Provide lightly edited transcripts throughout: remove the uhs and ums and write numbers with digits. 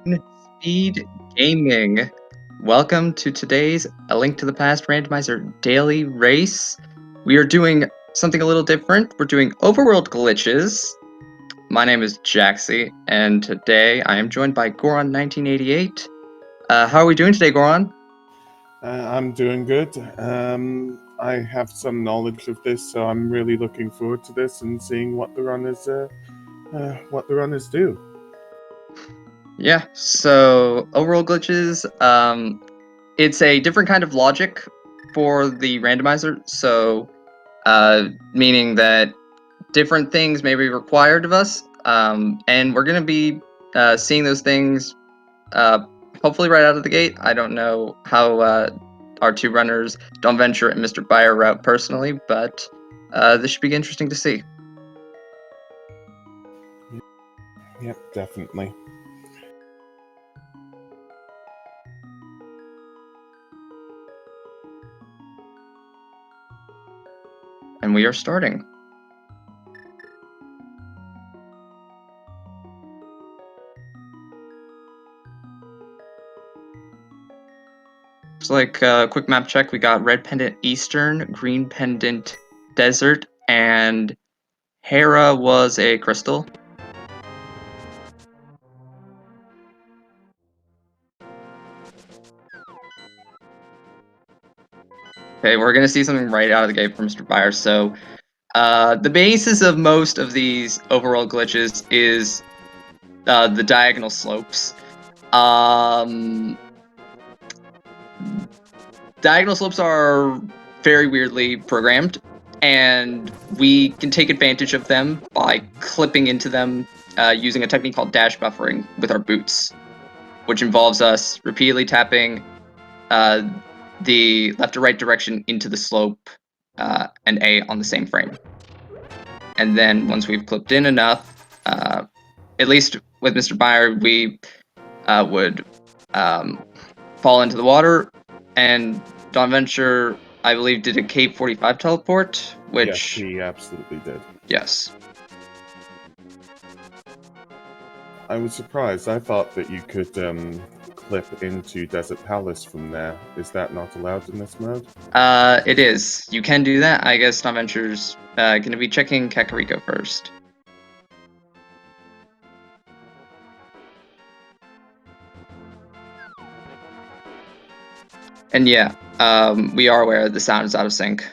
Speed Gaming. Welcome to today's A Link to the Past Randomizer daily race. We are doing something a little different. We're doing overworld glitches. My name is Jaxie, and today I am joined by Goron1988. How are we doing today, Goron? I'm doing good. I have some knowledge of this, so I'm really looking forward to this and seeing what the runners do. Yeah, so overworld glitches, it's a different kind of logic for the randomizer, so meaning that different things may be required of us, and we're going to be seeing those things hopefully right out of the gate. I don't know how our two runners, Don't Venture and Mr. Buyer, route personally, but this should be interesting to see. Yep, definitely. And we are starting. It's like a quick map check. We got red pendant eastern, green pendant desert, and Hera was a crystal. Okay, we're gonna see something right out of the gate from Mr. Buyer. So, the basis of most of these overworld glitches is the diagonal slopes. Diagonal slopes are very weirdly programmed, and we can take advantage of them by clipping into them using a technique called dash buffering with our boots, which involves us repeatedly tapping the left or right direction into the slope and A on the same frame. And then once we've clipped in enough, at least with Mr. Buyer, we would fall into the water, and Don Venture, I believe, did a Cape 45 teleport, which... Yes, he absolutely did. Yes. I was surprised. I thought that you could clip into Desert Palace from there. Is that not allowed in this mode? It is. You can do that. I guess Don Venture's going to be checking Kakariko first. And yeah, we are aware the sound is out of sync.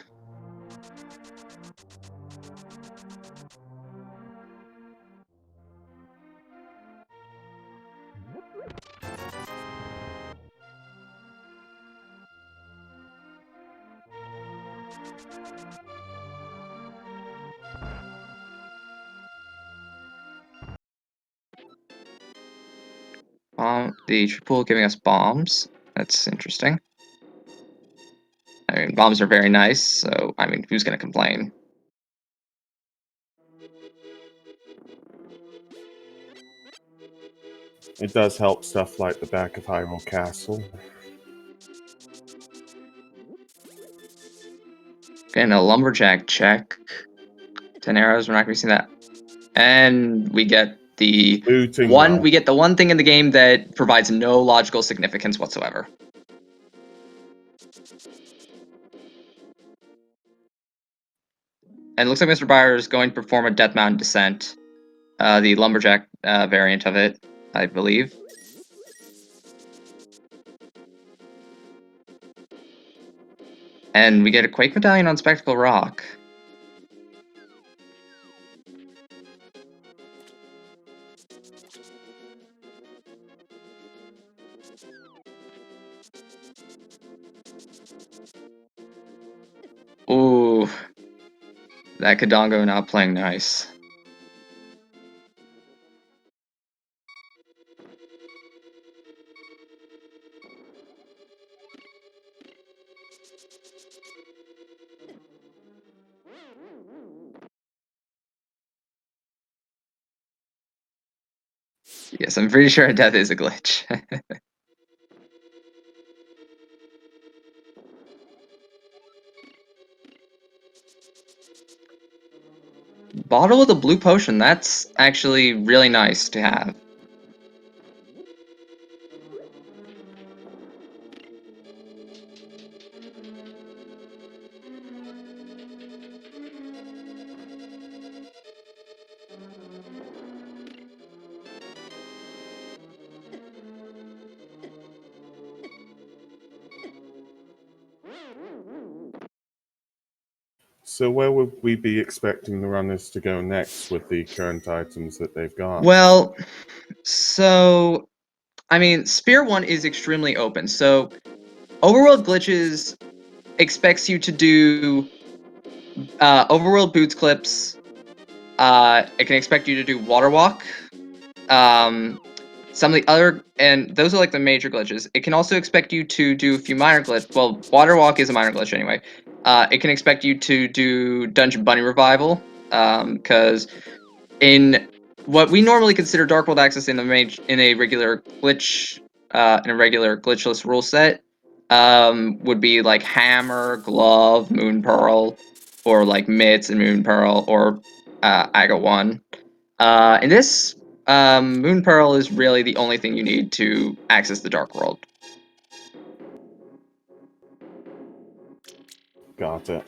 The triple giving us bombs. That's interesting. I mean, bombs are very nice, so, I mean, who's going to complain? It does help stuff like the back of Hyrule Castle. Getting a lumberjack check. 10 arrows, we're not going to see that. And we get the we get the one thing in the game that provides no logical significance whatsoever. And it looks like Mr. Buyer is going to perform a Death Mountain Descent, the lumberjack variant of it, I believe. And we get a Quake Medallion on Spectacle Rock. Ooh, that Kadongo not playing nice. Yes, I'm pretty sure death is a glitch. Bottle of the blue potion, that's actually really nice to have. So where would we be expecting the runners to go next with the current items that they've got? Well, so I mean, Spear 1 is extremely open. So Overworld Glitches expects you to do Overworld Boots clips. It can expect you to do Water Walk. Some of the other, and those are like the major glitches. It can also expect you to do a few minor glitches. Well, Water Walk is a minor glitch anyway. It can expect you to do Dungeon Bunny Revival, because in what we normally consider Dark World access in a regular glitch, in a regular glitchless rule set, would be like Hammer, Glove, Moon Pearl, or like Mitts and Moon Pearl, or Aga 1. In this, Moon Pearl is really the only thing you need to access the Dark World. Got it.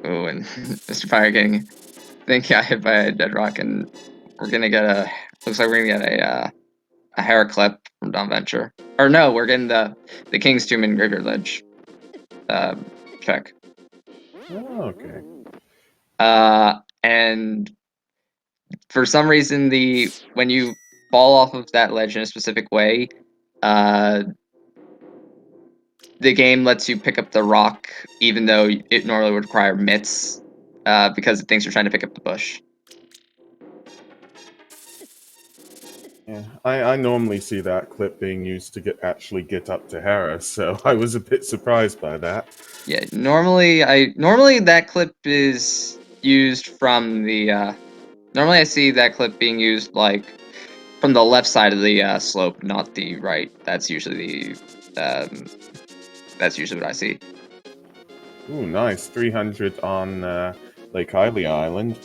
Oh, and Mr. Fire getting, I think, got hit by a dead rock, and we're gonna get a, looks like we're gonna get a hair clip from Don Venture. Or no, we're getting the King's Tomb and Graveyard Ledge check. Oh, okay. And for some reason, when you fall off of that ledge in a specific way, the game lets you pick up the rock, even though it normally would require mitts, because it thinks you're trying to pick up the bush. Yeah, I normally see that clip being used to actually get up to Hera, so I was a bit surprised by that. Yeah, normally that clip is used from the. Normally, I see that clip being used like from the left side of the slope, not the right. That's usually what I see. Ooh, nice. 300 on Lake Hylia Island.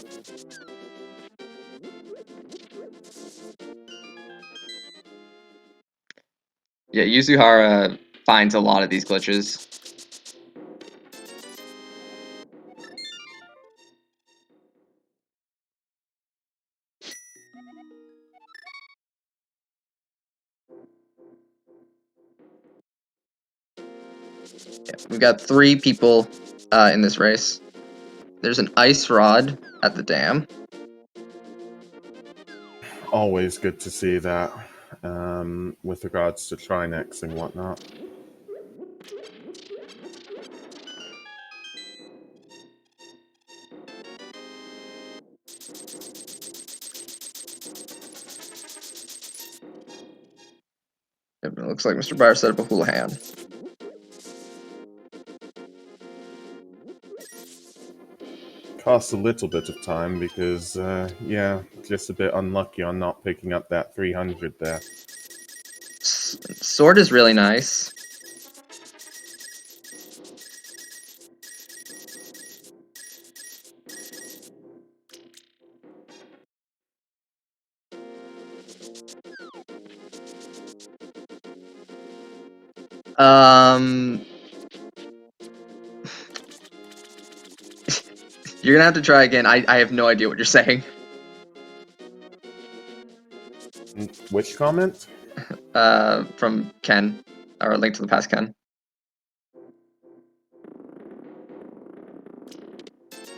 Yeah, Yuzuhara finds a lot of these glitches. Yeah, we've got 3 people in this race. There's an ice rod at the dam. Always good to see that, with regards to Trinex and whatnot. It looks like Mr. Byer set up a hula hand. Costs a little bit of time because, yeah, just a bit unlucky on not picking up that 300 there. Sword is really nice. You're gonna have to try again. I have no idea what you're saying. Which comment? From Ken, or a Link to the Past Ken.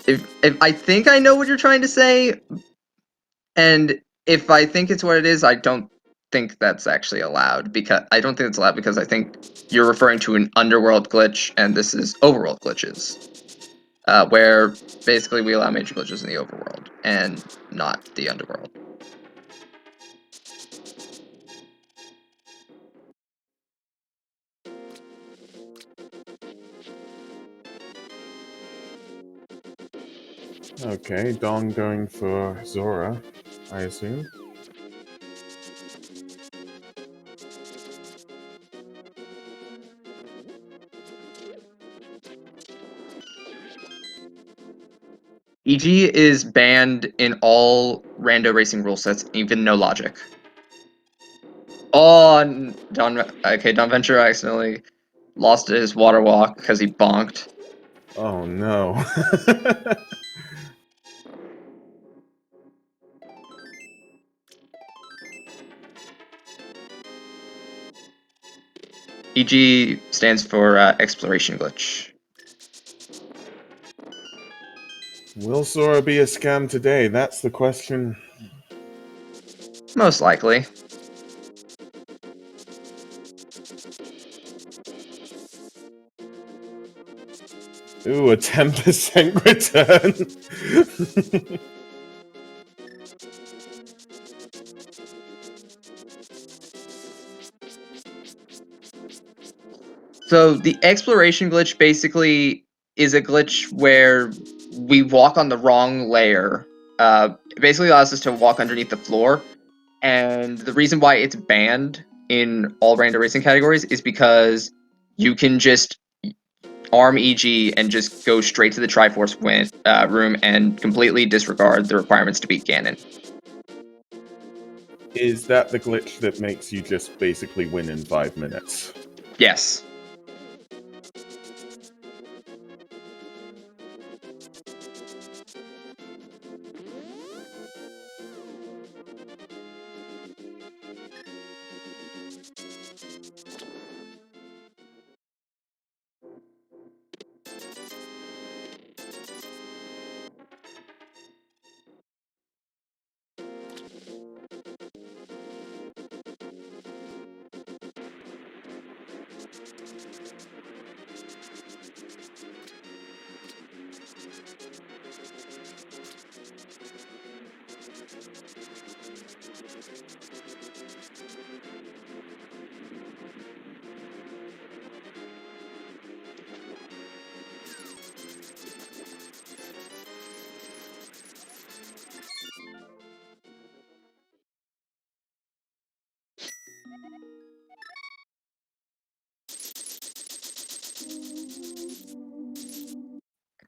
If I think I know what you're trying to say, and if I think it's what it is, I don't think that's actually allowed, because I don't think it's allowed because I think you're referring to an underworld glitch, and this is overworld glitches, where basically we allow major glitches in the overworld and not the underworld. Okay, Dawn going for Zora, I assume. EG is banned in all rando racing rule sets, even no logic. Oh, Don Venture accidentally lost his water walk because he bonked. Oh no. EG stands for exploration glitch. Will Sora be a scam today? That's the question. Most likely. Ooh, a 10% return. So the exploration glitch basically is a glitch where we walk on the wrong layer. It basically allows us to walk underneath the floor, and the reason why it's banned in all random racing categories is because you can just arm EG and just go straight to the Triforce room and completely disregard the requirements to beat Ganon. Is that the glitch that makes you just basically win in 5 minutes? Yes.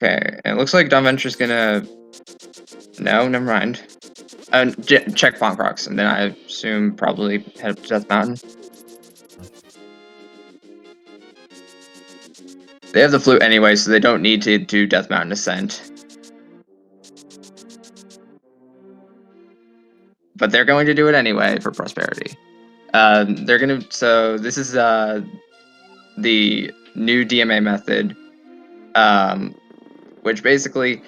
Okay, it looks like Dumb Venture's gonna... No, never mind. Check Bonk Rocks, and then I assume probably head up to Death Mountain. They have the flute anyway, so they don't need to do Death Mountain Ascent. But they're going to do it anyway for prosperity. They're gonna... So this is the new DMA method, which basically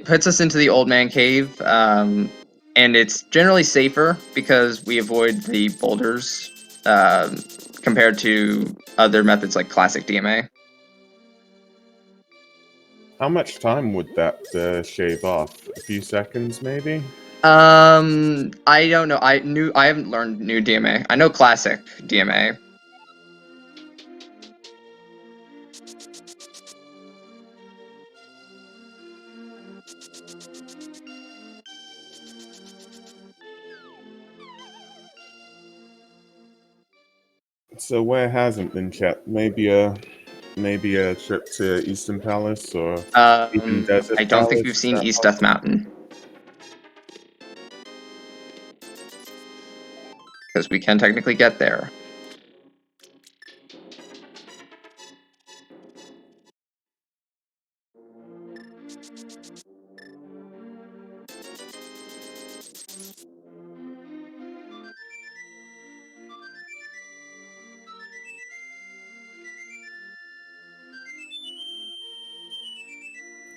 puts us into the Old Man Cave, and it's generally safer because we avoid the boulders compared to other methods like classic DMA. How much time would that shave off? A few seconds, maybe? I don't know. I haven't learned new DMA. I know classic DMA. So where hasn't been checked? Maybe a trip to Eastern Palace or even Desert I don't think Palace? we've Is seen that East Death possible? Mountain because we can technically get there.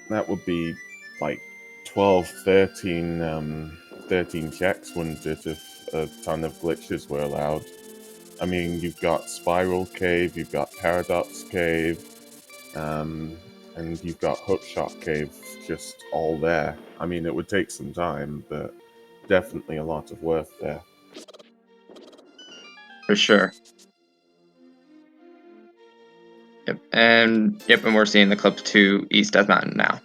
That would be like 12, 13 checks, wouldn't it, if a ton of glitches were allowed? I mean, you've got Spiral Cave, you've got Paradox Cave, and you've got Hookshot Cave just all there. I mean, it would take some time, but definitely a lot of work there. For sure. Yep, and we're seeing the clip to East Death Mountain now.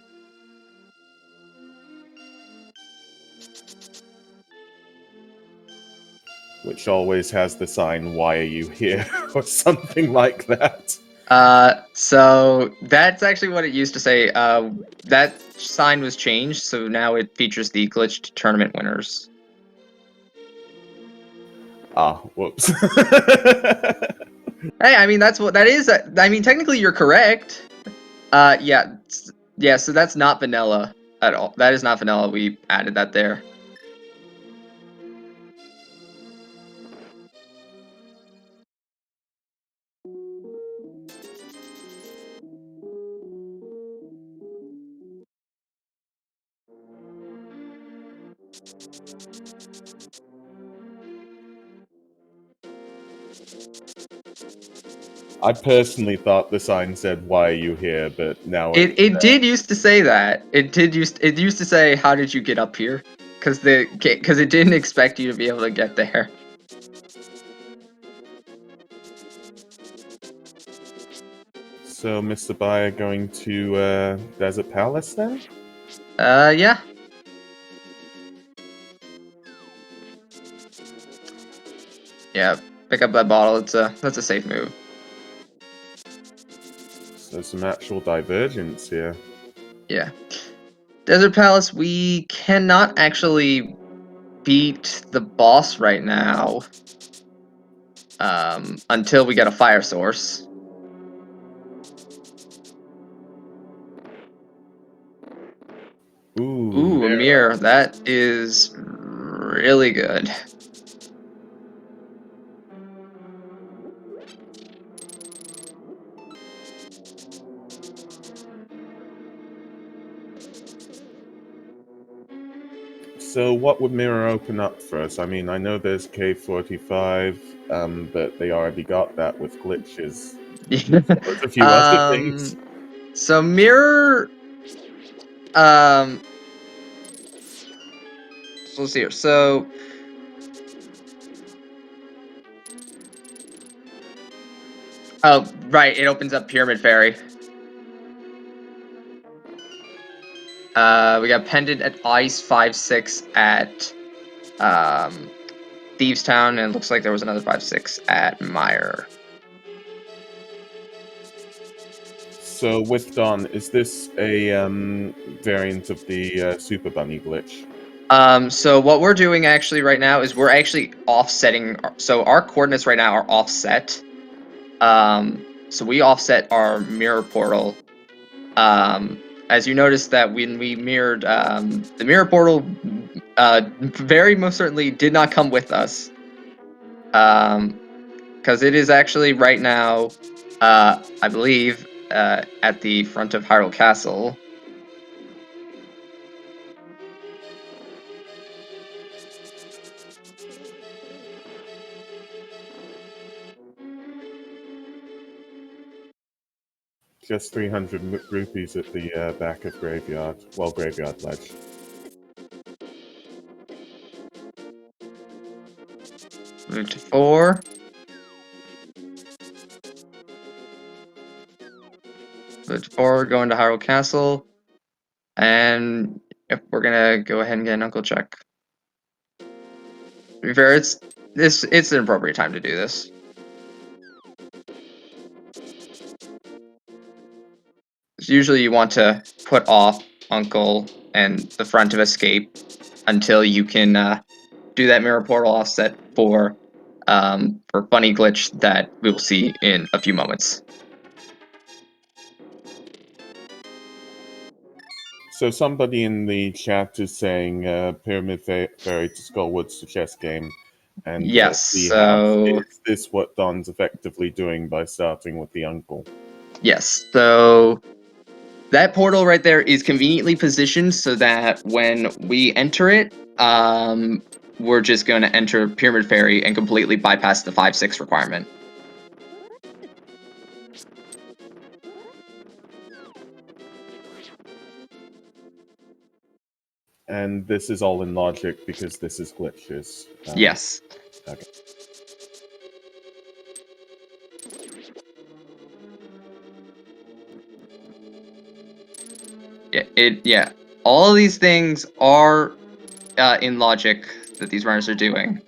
Which always has the sign, "Why are you here?" or something like that. So that's actually what it used to say. That sign was changed, so now it features the glitched tournament winners. Ah, whoops. Hey, I mean that's what that is. I mean technically you're correct. Yeah, so that's not vanilla at all. That is not vanilla. We added that there. I personally thought the sign said, "Why are you here?" But now It did used to say that. It used to say, "How did you get up here?" Because it didn't expect you to be able to get there. So, Mr. Bayer going to Desert Palace then? Yeah. Yeah, pick up that bottle. That's a safe move. So some actual divergence here. Yeah. Desert Palace, we cannot actually beat the boss right now. Until we get a fire source. Ooh, a mirror. That is really good. So what would Mirror open up for us? I mean, I know there's K45, but they already got that with glitches. So there's a few other things. So mirror. So let's see here. So. Oh, right. It opens up Pyramid Fairy. We got Pendant at Ice 5-6 at Thieves Town, and it looks like there was another 5-6 at Mire. So with Dawn, is this a variant of the Super Bunny glitch? So what we're doing actually right now is we're actually offsetting. So our coordinates right now are offset. So we offset our mirror portal. As you noticed that when we mirrored, the mirror portal, very most certainly did not come with us. Because it is actually right now, I believe, at the front of Hyrule Castle. Just 300 rupees at the back of Graveyard. Well, Graveyard Ledge. Move to 4. Move to 4, go into Hyrule Castle. And if we're gonna go ahead and get an Uncle Check. To be fair, it's an appropriate time to do this. Usually you want to put off Uncle and the front of Escape until you can do that mirror portal offset for funny glitch that we will see in a few moments. So somebody in the chat is saying Pyramid Fairy to Skullwood's the chess game, and Yes, Tea House. so Is this what Don's effectively doing by starting with the uncle? yes, so that portal right there is conveniently positioned so that when we enter it, we're just going to enter Pyramid Fairy and completely bypass the 5-6 requirement. And this is all in logic because this is glitches. Yes. Okay. Yeah. All of these things are in logic that these runners are doing.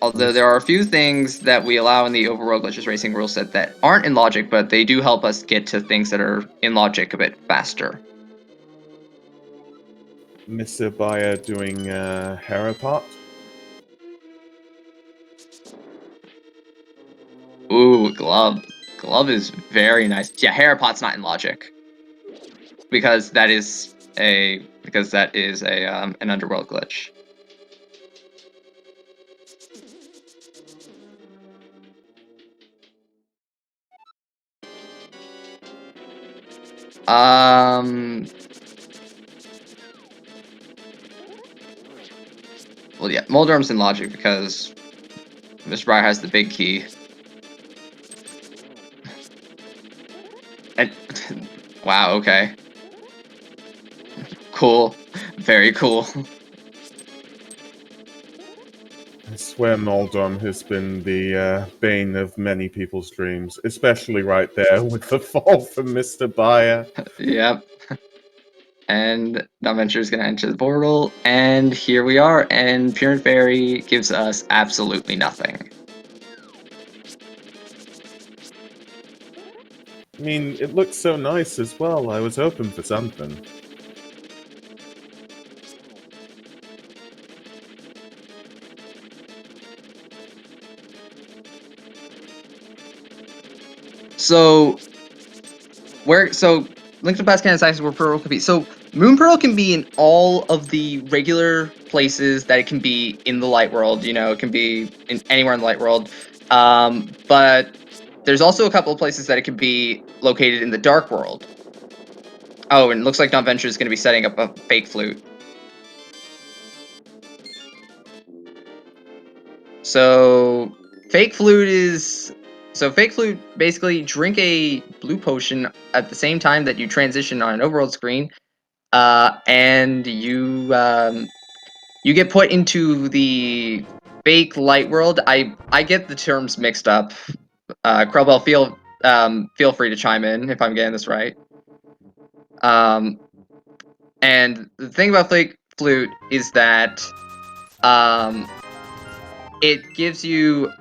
Although there are a few things that we allow in the Overworld Glitches Racing rule set that aren't in logic, but they do help us get to things that are in logic a bit faster. Mr. Bayer doing Harapot. Ooh, Glove. Glove is very nice. Yeah, Harapot's not in logic. Because that is an underworld glitch. Well, yeah, Moldorm's in logic because Mr. Briar has the big key. And wow, okay. Cool. Very cool. I swear Moldom has been the bane of many people's dreams, especially right there with the fall from Mr. Bayer. Yep. And Adventure is going to enter the portal, and here we are, and Pure and Fairy gives us absolutely nothing. I mean, it looks so nice as well. I was hoping for something. So Link to the Past Canon Access where Pearl could be. So Moon Pearl can be in all of the regular places that it can be in the Light World. You know, it can be in anywhere in the Light World. But there's also a couple of places that it can be located in the Dark World. Oh, and it looks like Don Venture is going to be setting up a fake flute. So fake flute basically drink a blue potion at the same time that you transition on an overworld screen, and you get put into the fake light world. I get the terms mixed up. Krellbell, feel free to chime in if I'm getting this right. And the thing about fake flute is that it gives you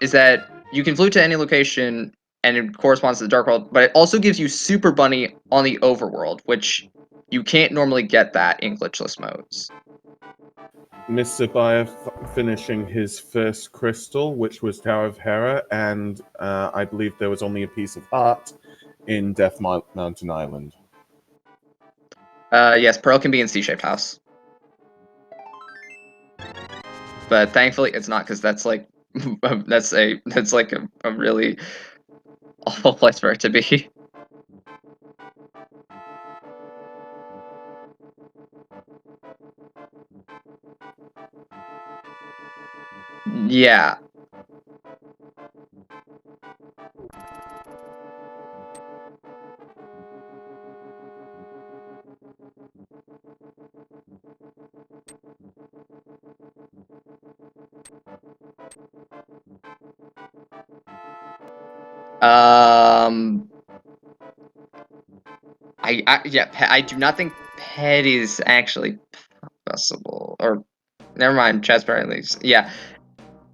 is that you can flute to any location and it corresponds to the Dark World, but it also gives you Super Bunny on the Overworld, which you can't normally get that in glitchless modes. Mr. Bayer finishing his first crystal, which was Tower of Hera, and I believe there was only a piece of heart in Death Mountain Island. Yes, Pearl can be in C-shaped house. But thankfully it's not, because that's like that's like a really awful place for it to be. Yeah. I do not think pet is actually possible. Or never mind, chest apparently. Yeah.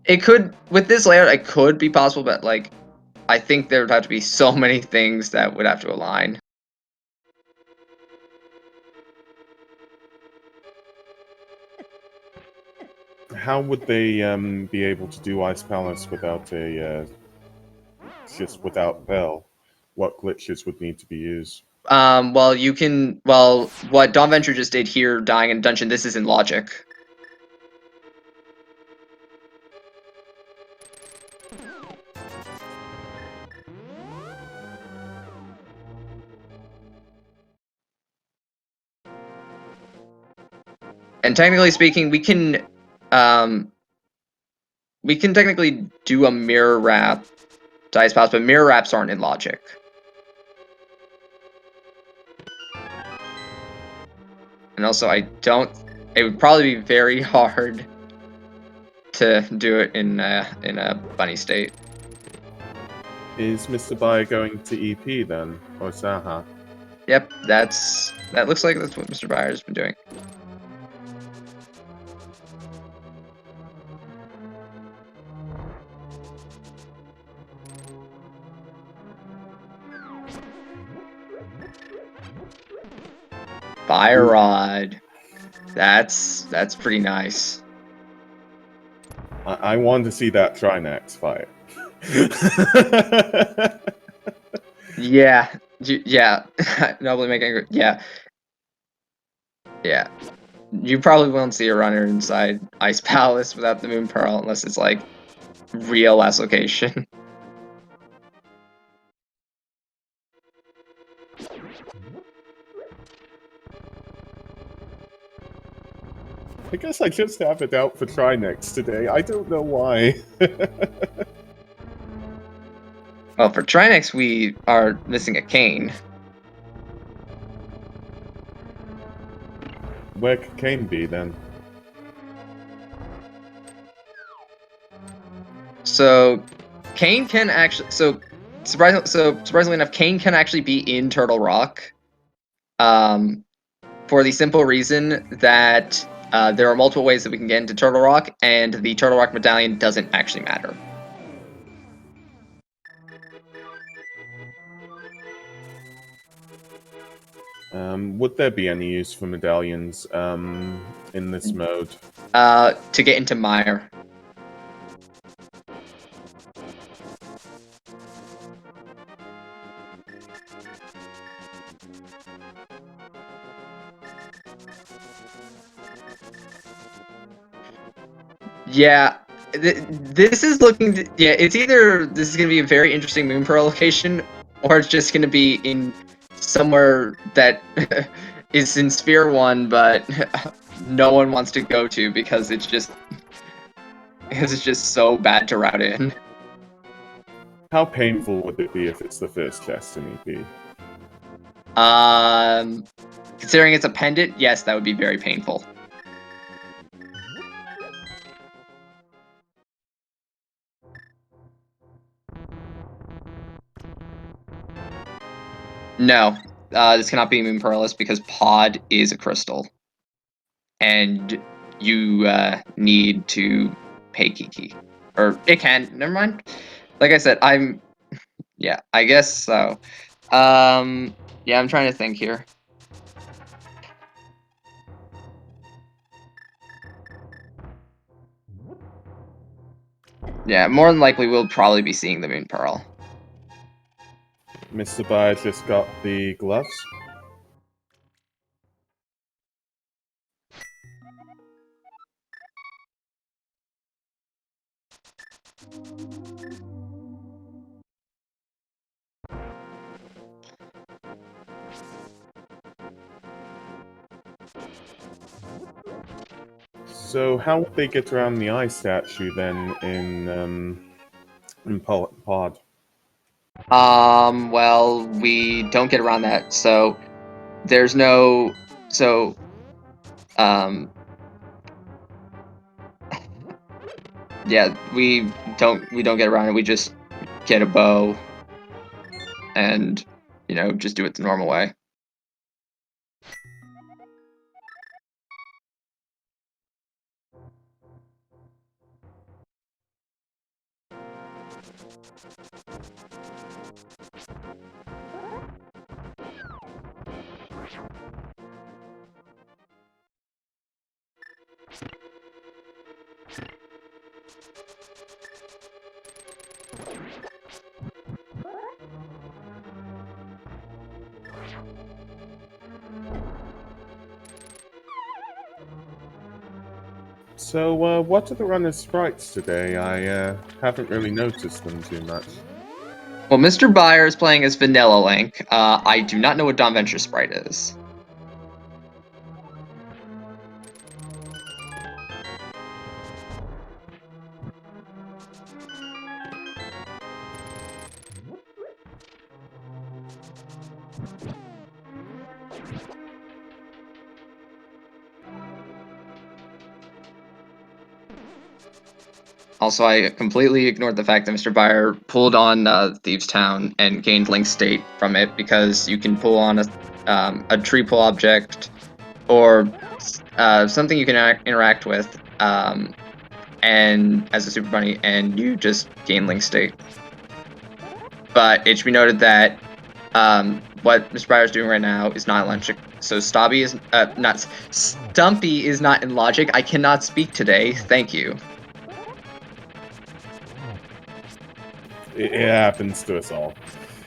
It could, with this layout, it could be possible, but like I think there would have to be so many things that would have to align. How would they be able to do Ice Palace without just without Bell? What glitches would need to be used? What Dawn Venture just did here, dying in a dungeon, this is in logic. And technically speaking, we can technically do a mirror wrap to Ice Palace, but mirror wraps aren't in logic. And also, it would probably be very hard to do it in a bunny state. Is Mr. Bayer going to EP then, or Saha? Yep, that looks like that's what Mr. Byer's been doing. Fire Rod. That's pretty nice. I want to see that Trinex fight. Yeah, yeah. Nobly making, yeah, yeah. You probably won't see a runner inside Ice Palace without the Moon Pearl unless it's like real last location. I guess I just have it out for Trinex today. I don't know why. Well, for Trinex, we are missing a cane. Where could Kane be then? So, cane can actually. Surprisingly enough, cane can actually be in Turtle Rock. For the simple reason that there are multiple ways that we can get into Turtle Rock, and the Turtle Rock medallion doesn't actually matter. Would there be any use for medallions in this mode? To get into Mire. Yeah, this is looking. Yeah, it's either this is going to be a very interesting Moon Pearl location, or it's just going to be in somewhere that is in Sphere 1, but no one wants to go to because it's just so bad to route in. How painful would it be if it's the first chest in EP? Considering it's a pendant, yes, that would be very painful. No, this cannot be Moon Pearlist because Pod is a crystal, and you need to pay Kiki, or it can. Never mind. Like I said, yeah, I guess so. Yeah, I'm trying to think here. Yeah, more than likely we'll probably be seeing the Moon Pearl. Mr. Bayer just got the gloves. So how would they get around the eye statue then in Pod? Well, we don't get around that, so there's no yeah, we don't get around it. We just get a bow and just do it the normal way. So what are the runner's sprites today? I haven't really noticed them too much. Well, Mr. Bayer is playing as Vanilla Link. I do not know what Don Venture sprite is. Also, I completely ignored the fact that Mr. Bayer pulled on Thieves Town and gained Link State from it, because you can pull on a tree pull object or something you can interact with and as a Super Bunny, and you just gain Link State. But it should be noted that what Mr. Bayer is doing right now is not in logic. So Stumpy is not in logic. I cannot speak today. Thank you. It happens to us all.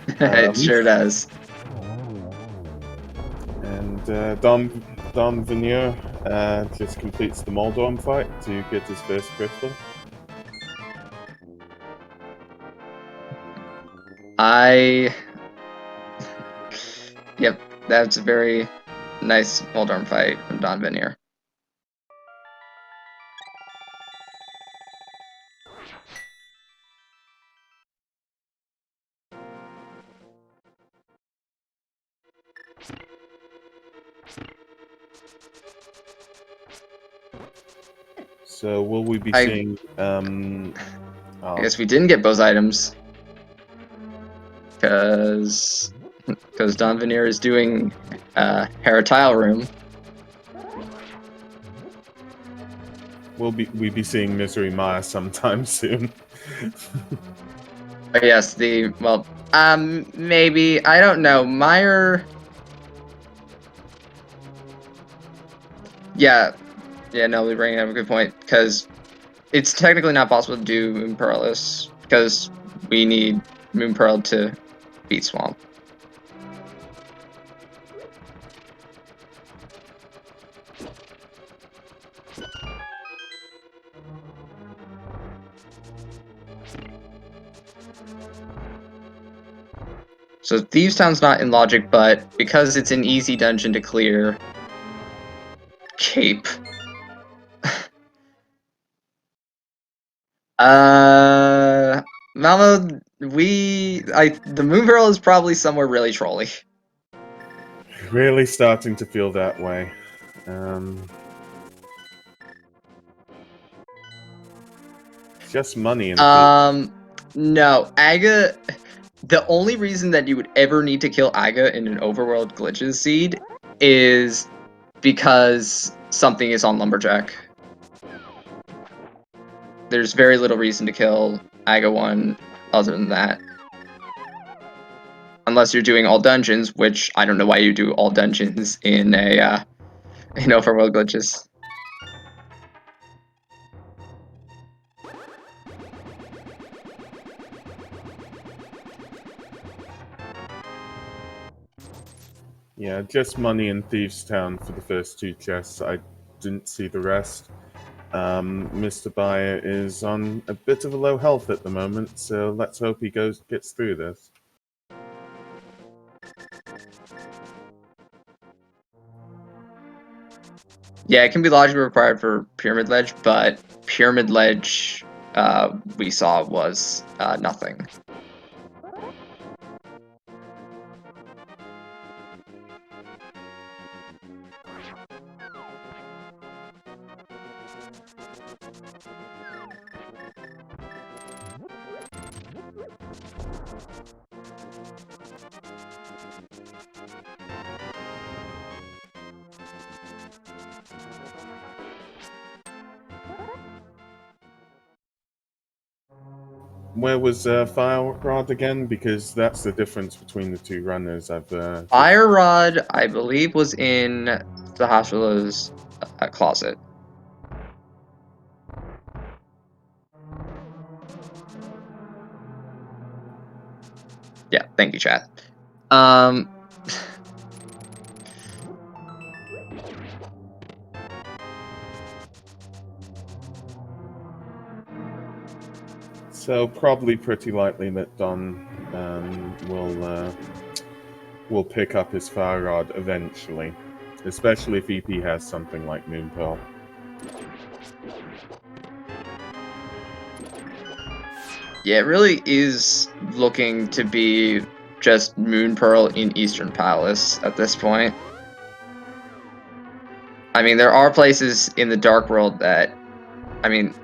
It sure does. And Dom Veneer just completes the Moldorm fight to get his first crystal. Yep, that's a very nice Moldorm fight from Don Veneer. So will we be I- seeing? I guess we didn't get both items because Don Veneer is doing Heratile Room. Will we be seeing Misery Maya sometime soon? But yes, maybe, I don't know. Meyer. Yeah, no, we bring up a good point because it's technically not possible to do Moon Pearless because we need Moon Pearl to beat Swamp. So Thieves Town's not in logic, but because it's an easy dungeon to clear, Cape. Malmo, the Moon Pearl is probably somewhere really trolly. Really starting to feel that way. Just money and No, Aga. The only reason that you would ever need to kill Aga in an Overworld Glitches seed is because something is on Lumberjack. There's very little reason to kill Aga 1 other than that. Unless you're doing all dungeons, which I don't know why you do all dungeons in Overworld Glitches. yeah, just money in Thieves Town for the first 2 chests. I didn't see the rest. Mr. Bayer is on a bit of a low health at the moment, so let's hope he gets through this. Yeah, it can be logically required for Pyramid Ledge, but Pyramid Ledge we saw was nothing. Where was Fire Rod again? Because that's the difference between the 2 runners. Fire Rod, I believe, was in the Hashula's closet. Yeah, thank you, chat. So probably pretty likely that Don will pick up his Fire Rod eventually, especially if EP has something like Moon Pearl. Yeah, it really is looking to be just Moon Pearl in Eastern Palace at this point. I mean, there are places in the Dark World that, I mean,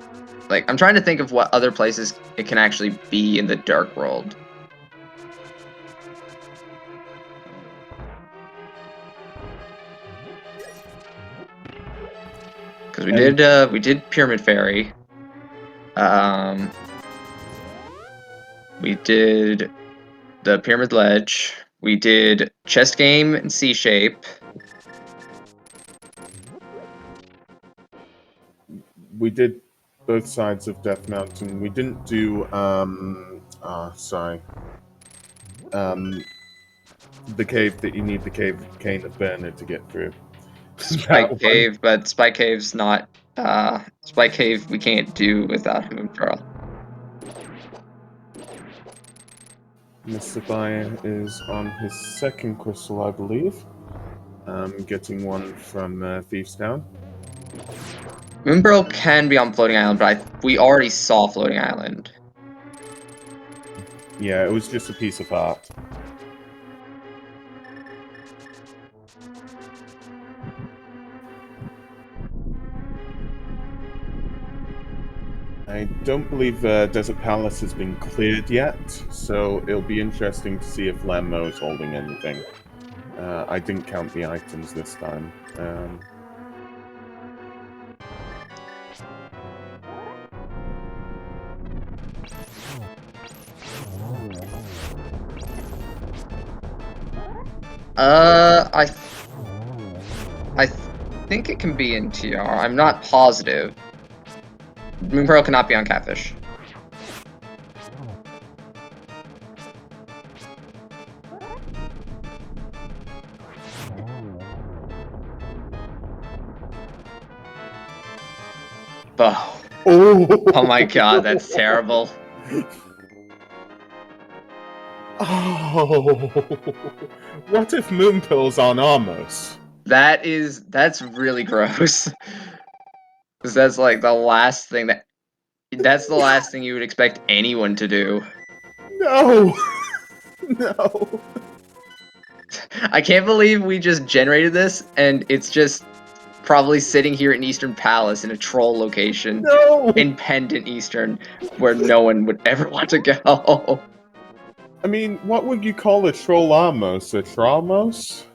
like, I'm trying to think of what other places it can actually be in the Dark World. Because we did Pyramid Fairy. We did the Pyramid Ledge. We did Chest Game and C Shape. We did both sides of Death Mountain. We didn't do the cave that you need the Cane of Bernard to get through. Spike Cave, but Spike Cave's not Spike Cave we can't do without Moon Pearl. Mr. Bayer is on his 2nd crystal, I believe. Getting one from Thieves Town. Moonpearl can be on Floating Island, but we already saw Floating Island. Yeah, it was just a piece of art. I don't believe Desert Palace has been cleared yet, so it'll be interesting to see if Lammo is holding anything. I didn't count the items this time. I think it can be in TR. I'm not positive. Moonpearl cannot be on Catfish. Oh. Oh my god, that's terrible. Oh, what if Moonpearl's on Amos? That's really gross. Because that's like the last thing that's the last thing you would expect anyone to do. No! No! I can't believe we just generated this and it's just probably sitting here in Eastern Palace in a troll location. No! In Pendant Eastern, where no one would ever want to go. I mean, what would you call a Trollamos? A Trollmos?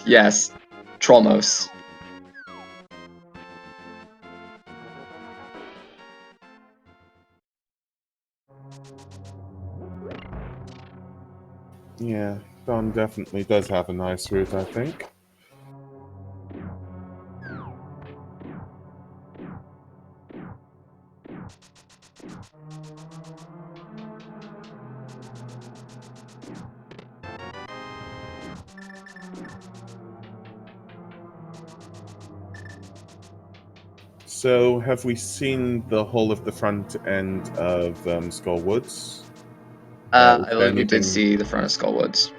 Yes, Trollmos. Yeah, Don definitely does have a nice route, I think. So, have we seen the whole of the front end of Skull Woods? I believe we did see the front of Skullwoods.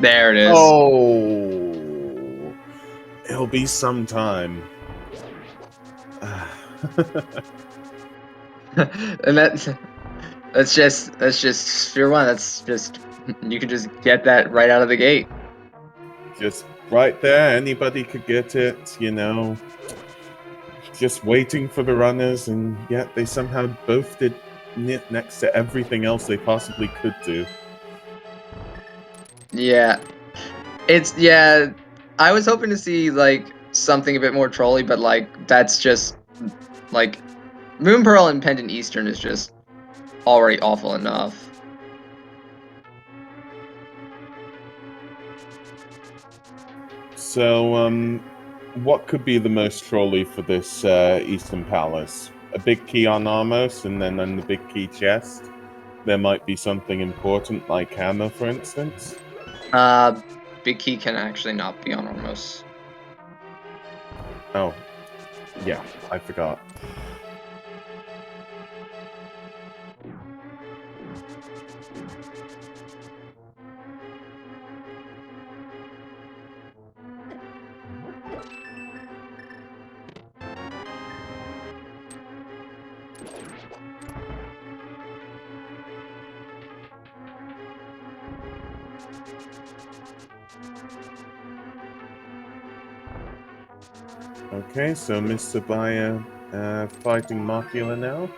There it is. Oh, it'll be some time. And that's just Sphere 1. That's just, you can just get that right out of the gate. Just right there, anybody could get it, you know. Just waiting for the runners, and yet they somehow both did it next to everything else they possibly could do. Yeah. I was hoping to see, like, something a bit more trolly, but, like, that's just, like, Moonpearl and Pendant Eastern is just already awful enough. So, what could be the most trolly for this Eastern Palace? A big key on Amos, and then on the big key chest, there might be something important, like hammer, for instance? Big Key can actually not be on Ormos. Oh, yeah, I forgot. Okay, so Mr. Bayer fighting Markula now.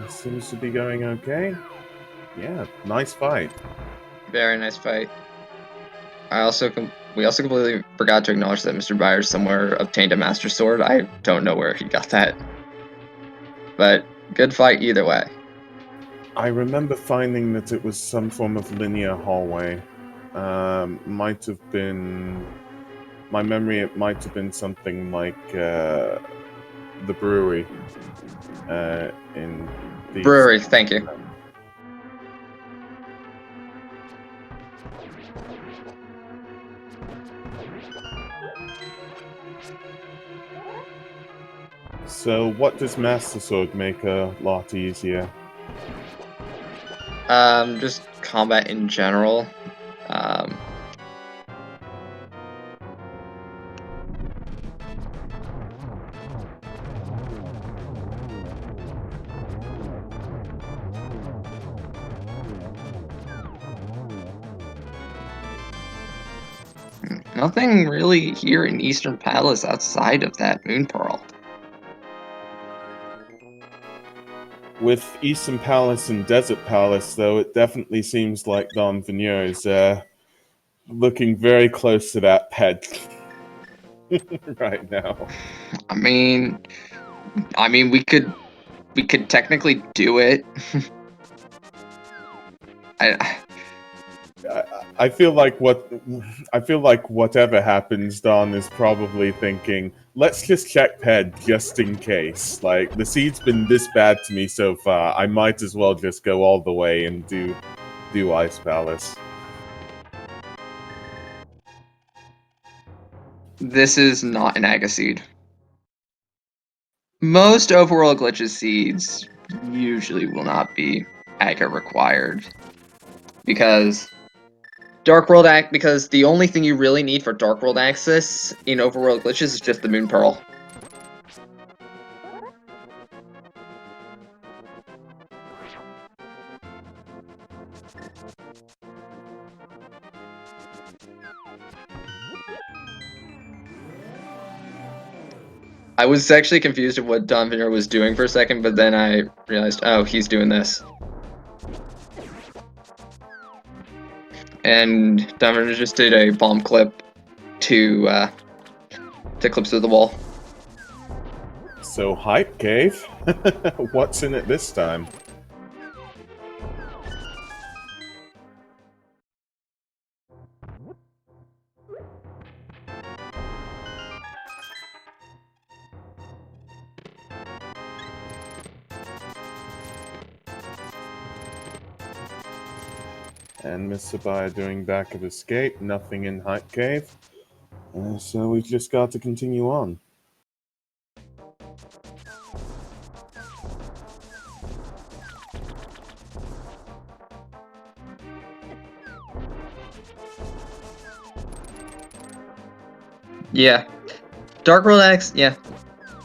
Seems to be going okay. Yeah, nice fight. Very nice fight. We also completely forgot to acknowledge that Mr. Byers somewhere obtained a Master Sword. I don't know where he got that. But good fight either way. I remember finding that it was some form of linear hallway. Might have been... My memory, it might have been something like the brewery in the... Brewery, thank you. So what does Master Sword make a lot easier? Just combat in general. Nothing really here in Eastern Palace outside of that Moon Pearl. With Eastern Palace and Desert Palace, though, it definitely seems like Don Vigneault is looking very close to that pet right now. I mean, we could technically do it. I feel like whatever happens, Don is probably thinking, let's just check Ped just in case. Like, the seed's been this bad to me so far, I might as well just go all the way and do Ice Palace. This is not an Aga seed. Most Overworld Glitches seeds usually will not be Aga required. Because because the only thing you really need for Dark World access in Overworld Glitches is just the Moon Pearl. I was actually confused of what Don Vigneault was doing for a second, but then I realized, oh, he's doing this. And Don Vigneault just did a bomb clip to clip through the wall. So, Hype Cave? What's in it this time? And Miss Sabaya doing back of escape, nothing in Hype Cave. So we've just got to continue on. Yeah. Dark World Access, yeah.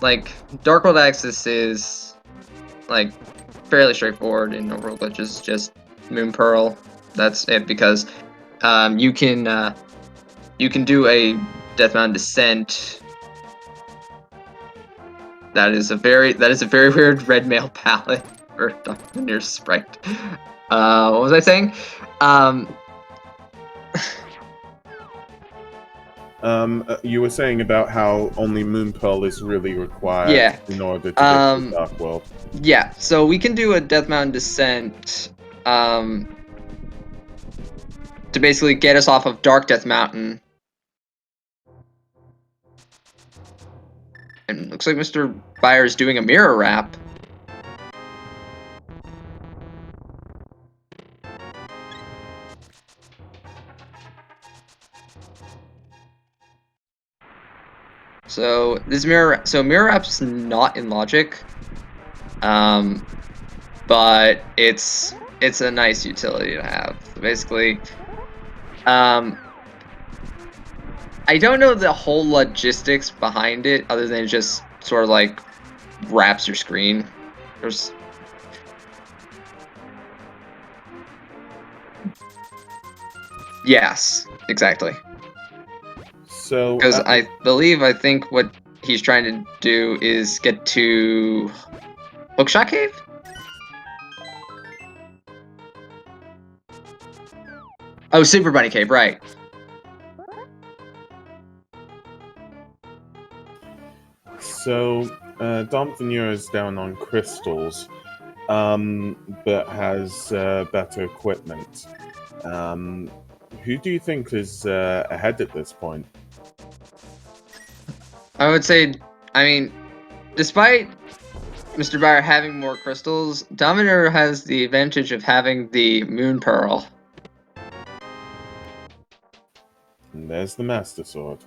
Like, Dark World Access is, like, fairly straightforward in Overworld Glitches, just Moon Pearl. That's it, because you can do a Death Mountain Descent. That is a very weird red mail palette for Dr. Near's sprite. What was I saying? You were saying about how only Moon Pearl is really required in order to get to the Dark World. Yeah, so we can do a Death Mountain Descent to basically get us off of Dark Death Mountain. And it looks like Mr. Byer is doing a mirror wrap. So this mirror wrap's not in logic, but it's a nice utility to have. Basically, I don't know the whole logistics behind it, other than it just sort of like wraps your screen. There's yes, exactly. So because I think what he's trying to do is get to Hookshot Cave? Oh, Super Bunny Cave, right. So, Dom Vigneault is down on crystals, but has better equipment. Who do you think is ahead at this point? I would say, I mean, despite Mr. Byer having more crystals, Dominator has the advantage of having the Moon Pearl. And there's the Master Sword.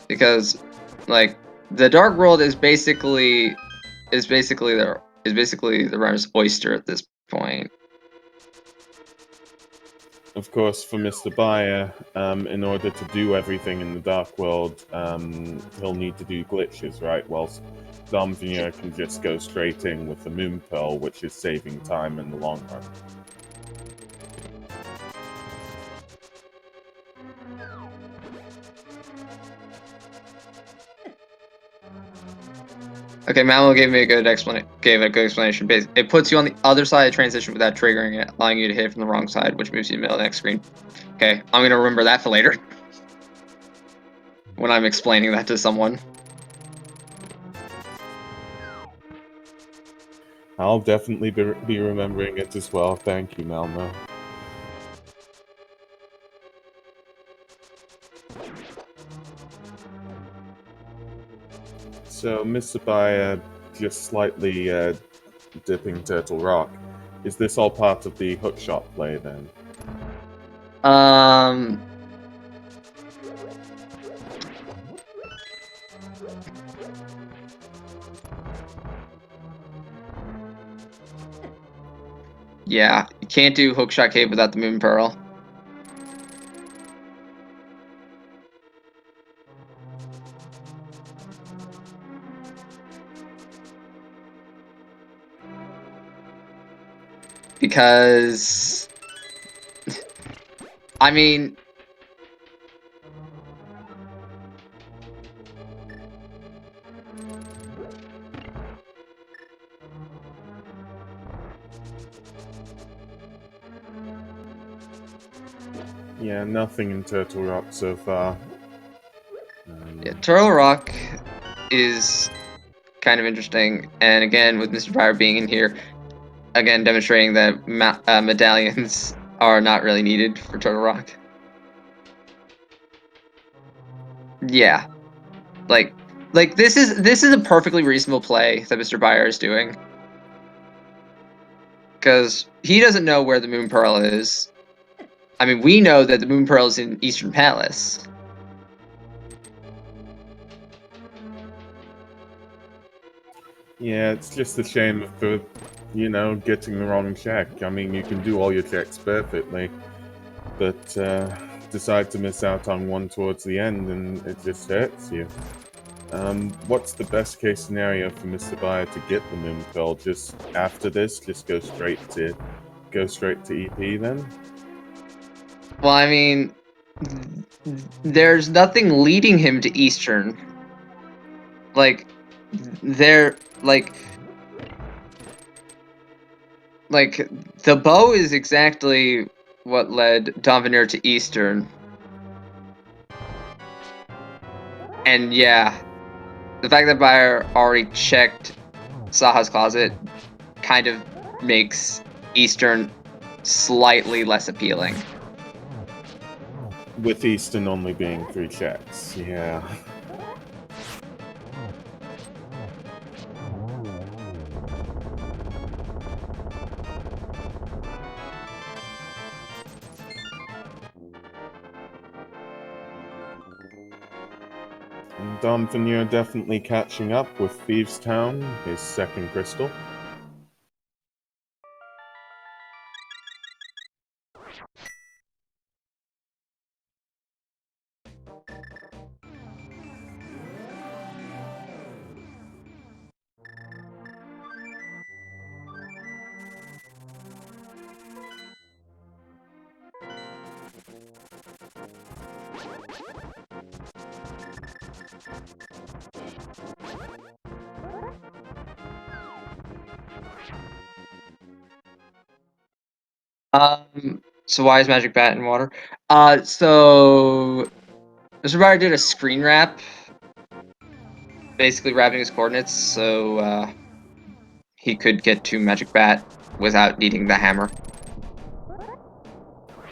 Because, like, the Dark World is basically their is basically the runner's oyster at this point. Of course, for Mr. Bayer, in order to do everything in the Dark World, he'll need to do glitches, right? Whilst Dom Veneer can just go straight in with the Moon Pearl, which is saving time in the long run. Okay, Malmo gave me a good explanation. It puts you on the other side of transition without triggering it, allowing you to hit it from the wrong side, which moves you to the middle of the next screen. Okay, I'm gonna remember that for later. When I'm explaining that to someone. I'll definitely be remembering it as well. Thank you, Malmo. So, Mr. Bayer just slightly dipping Turtle Rock. Is this all part of the hookshot play then? Yeah, you can't do Hookshot Cave without the Moon Pearl. Because... I mean... Yeah, nothing in Turtle Rock so far. Yeah, Turtle Rock is kind of interesting, and again, with Mr. Fire being in here, again, demonstrating that medallions are not really needed for Turtle Rock. Yeah. Like this is a perfectly reasonable play that Mr. Bayer is doing. Because he doesn't know where the Moon Pearl is. I mean, we know that the Moon Pearl is in Eastern Palace. Yeah, it's just a shame for, getting the wrong check. I mean, you can do all your checks perfectly, but decide to miss out on one towards the end, and it just hurts you. What's the best case scenario for Mr. Bayer to get the Moon Pearl? Just after this, just go straight to EP then? Well, I mean, there's nothing leading him to Eastern. Like, the bow is exactly what led Dom Veneer to Eastern. And yeah, the fact that Bayer already checked Saha's closet kind of makes Eastern slightly less appealing. With Eastern only being 3 checks, yeah. And Dom Veneer definitely catching up with Thieves Town, his second crystal. So why is Magic Bat in water? So Mr. Bayer did a screen wrap, basically wrapping his coordinates, so he could get to Magic Bat without needing the hammer.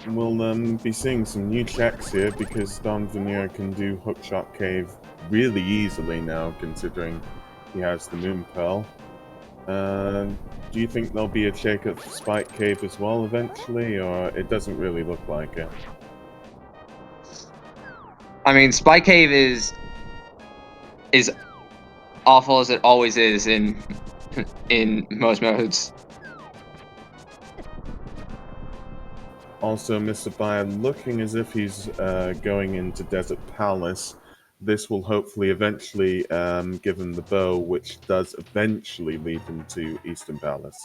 We'll be seeing some new checks here because Dom Veneer can do Hookshot Cave really easily now, considering he has the Moon Pearl. Do you think there'll be a check at Spike Cave as well eventually, or it doesn't really look like it? I mean, Spike Cave is awful as it always is in in most modes. Also, Mr. Bayer looking as if he's going into Desert Palace. This will hopefully eventually give him the bow, which does eventually lead him to Eastern Palace.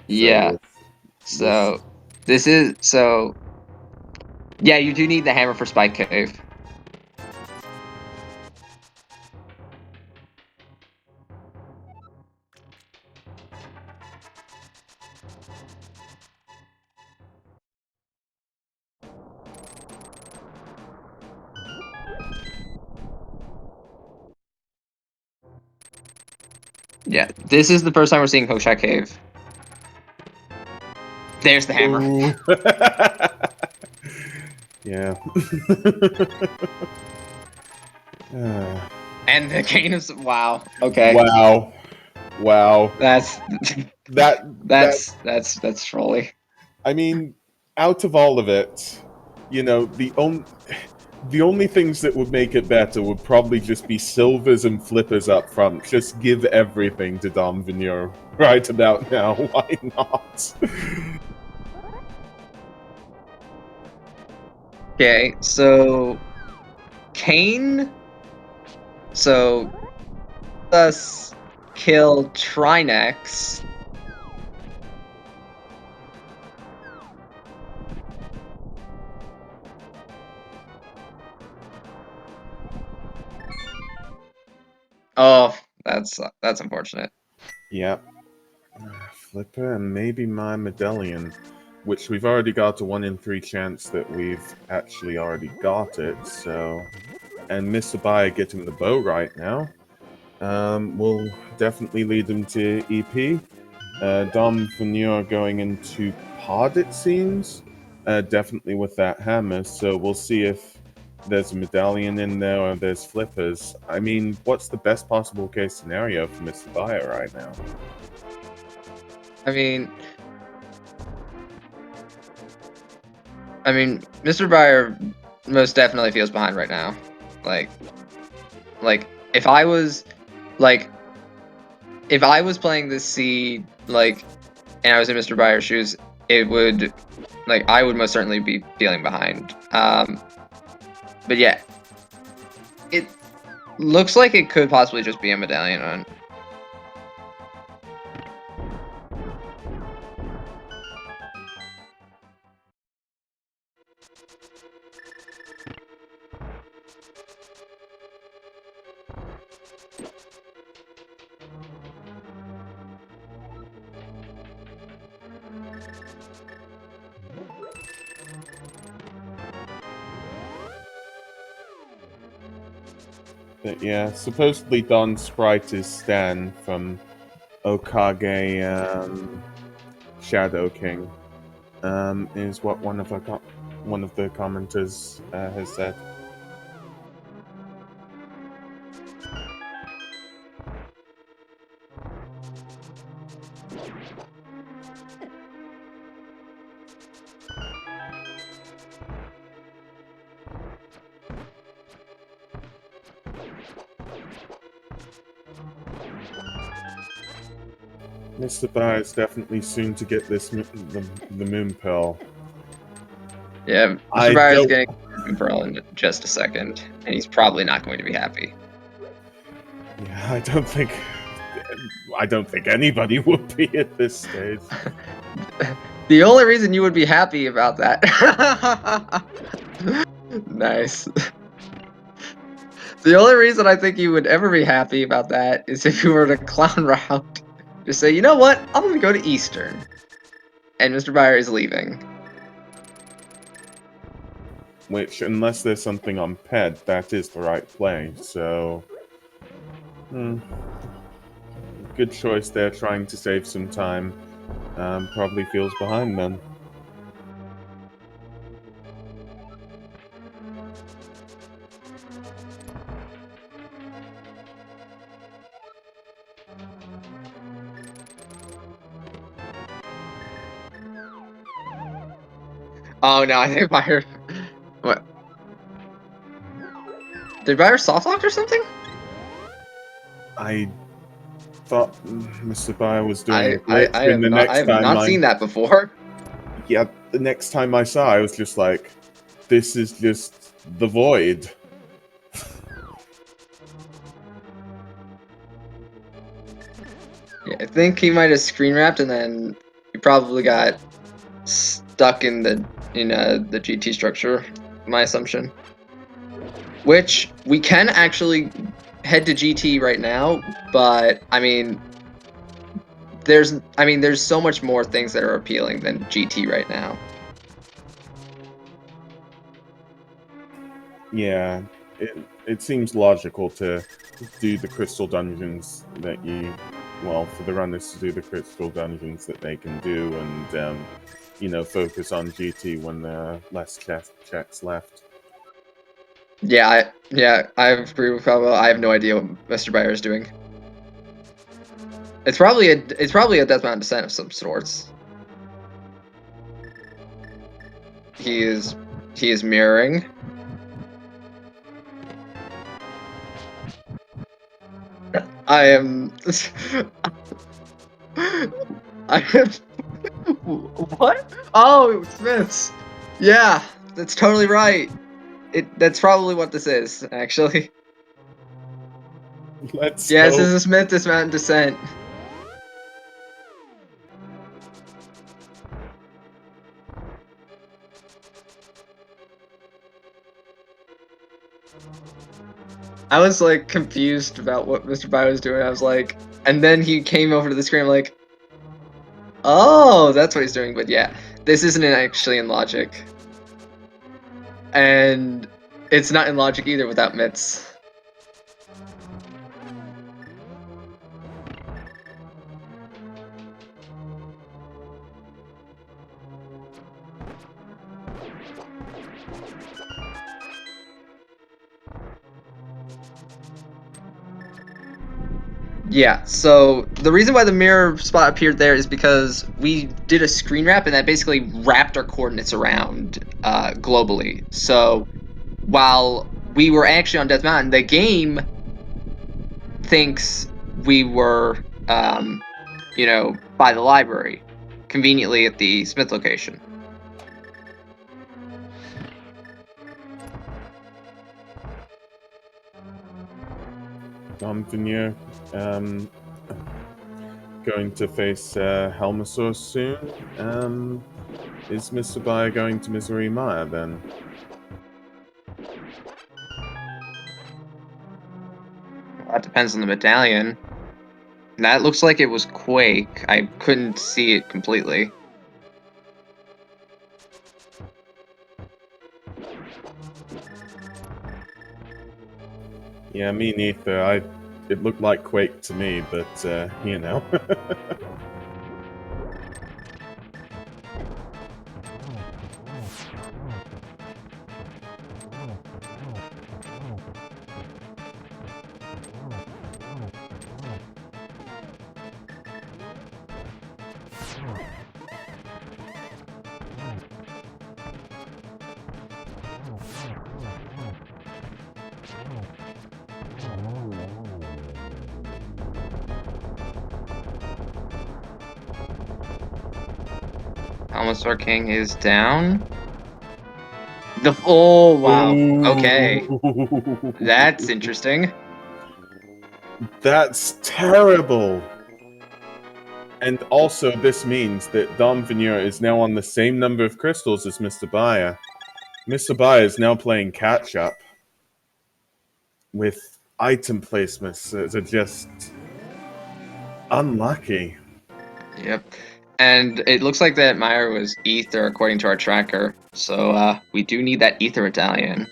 Yeah. So this is so. Yeah, you do need the hammer for Spike Cave. Yeah, this is the first time we're seeing Hookshot Cave. There's the hammer. Yeah. And the cane is wow. Okay. Wow. That's That trolly. I mean, out of all of it, you know, the only things that would make it better would probably just be silvers and flippers up front. Just give everything to Dom Veneer right about now. Why not? Okay, so Kane. So us kill Trinex. Oh, that's unfortunate. Yep. Flipper and maybe my Medallion, which we've already got a 1 in 3 chance that we've actually already got it, so... And Mr. Bayer getting the bow right now will definitely lead them to EP. Dom Veneer going into pod, it seems. Definitely with that hammer, so we'll see if there's a Medallion in there or there's flippers. I mean, what's the best possible case scenario for Mr. Bayer right now? I mean, Mr. Bayer most definitely feels behind right now. Like if I was playing this seed, and I was in Mr. Bayer's shoes, it would, I would most certainly be feeling behind. But yeah, it looks like it could possibly just be a Medallion on. But yeah, supposedly Don's sprite is Stan from Okage Shadow King. Is what one of the commenters has said. Mr. Bayer is definitely soon to get this the moon pearl. Yeah, Mr. Bayer's getting the pearl in just a second, and he's probably not going to be happy. Yeah, I don't think anybody would be at this stage. The only reason you would be happy about that. Nice. The only reason I think you would ever be happy about that is if you were to clown route. Just say, you know what? I'm going to go to Eastern. And Mr. Bayer is leaving. Which, unless there's something on PED, that is the right play, so... Good choice there, trying to save some time. Probably feels behind then. Oh no, I think Bayer... What? Did Bayer softlocked or something? I thought Mr. Bayer was doing a glitch, I and the next I have time not seen that before. Yeah, the next time I saw, I was just like, "This is just the void." Yeah, I think he might have screen wrapped, and then he probably got stuck in the GT structure. My assumption. Which we can actually head to GT right now, but I mean, there's so much more things that are appealing than GT right now. Yeah, it seems logical to do the crystal dungeons that for the runners to do the crystal dungeons that they can do, and focus on GT when there are less checks left. Yeah, I agree with Pablo. I have no idea what Mr. Bayer is doing. It's probably a Death Mountain descent of some sorts. He is mirroring. I am. I am. What? Oh, Smiths. Yeah, that's totally right. That's probably what this is, actually. Let's Yeah, this hope. is a Smith Dismountain Descent. I was like confused about what Mr. Bio was doing. I was like, and then he came over to the screen like, oh, that's what he's doing. But yeah, this isn't actually in logic. And it's not in logic either without mitts. Yeah, so the reason why the mirror spot appeared there is because we did a screen wrap, and that basically wrapped our coordinates around globally. So while we were actually on Death Mountain, the game thinks we were, by the library, conveniently at the Smith location. Dom Veneer, going to face Helmasaur soon. Is Mr. Bayer going to Misery Mire then? That depends on the medallion. That looks like it was Quake. I couldn't see it completely. Yeah, me neither. It looked like Quake to me, but Helmasaur King is down. Oh wow. Okay. That's interesting. That's terrible. And also, this means that Dom Veneer is now on the same number of crystals as Mr. Bayer. Mr. Bayer is now playing catch-up with item placements that are just unlucky. Yep. And it looks like that Meyer was Ether according to our tracker. So we do need that Ether medallion.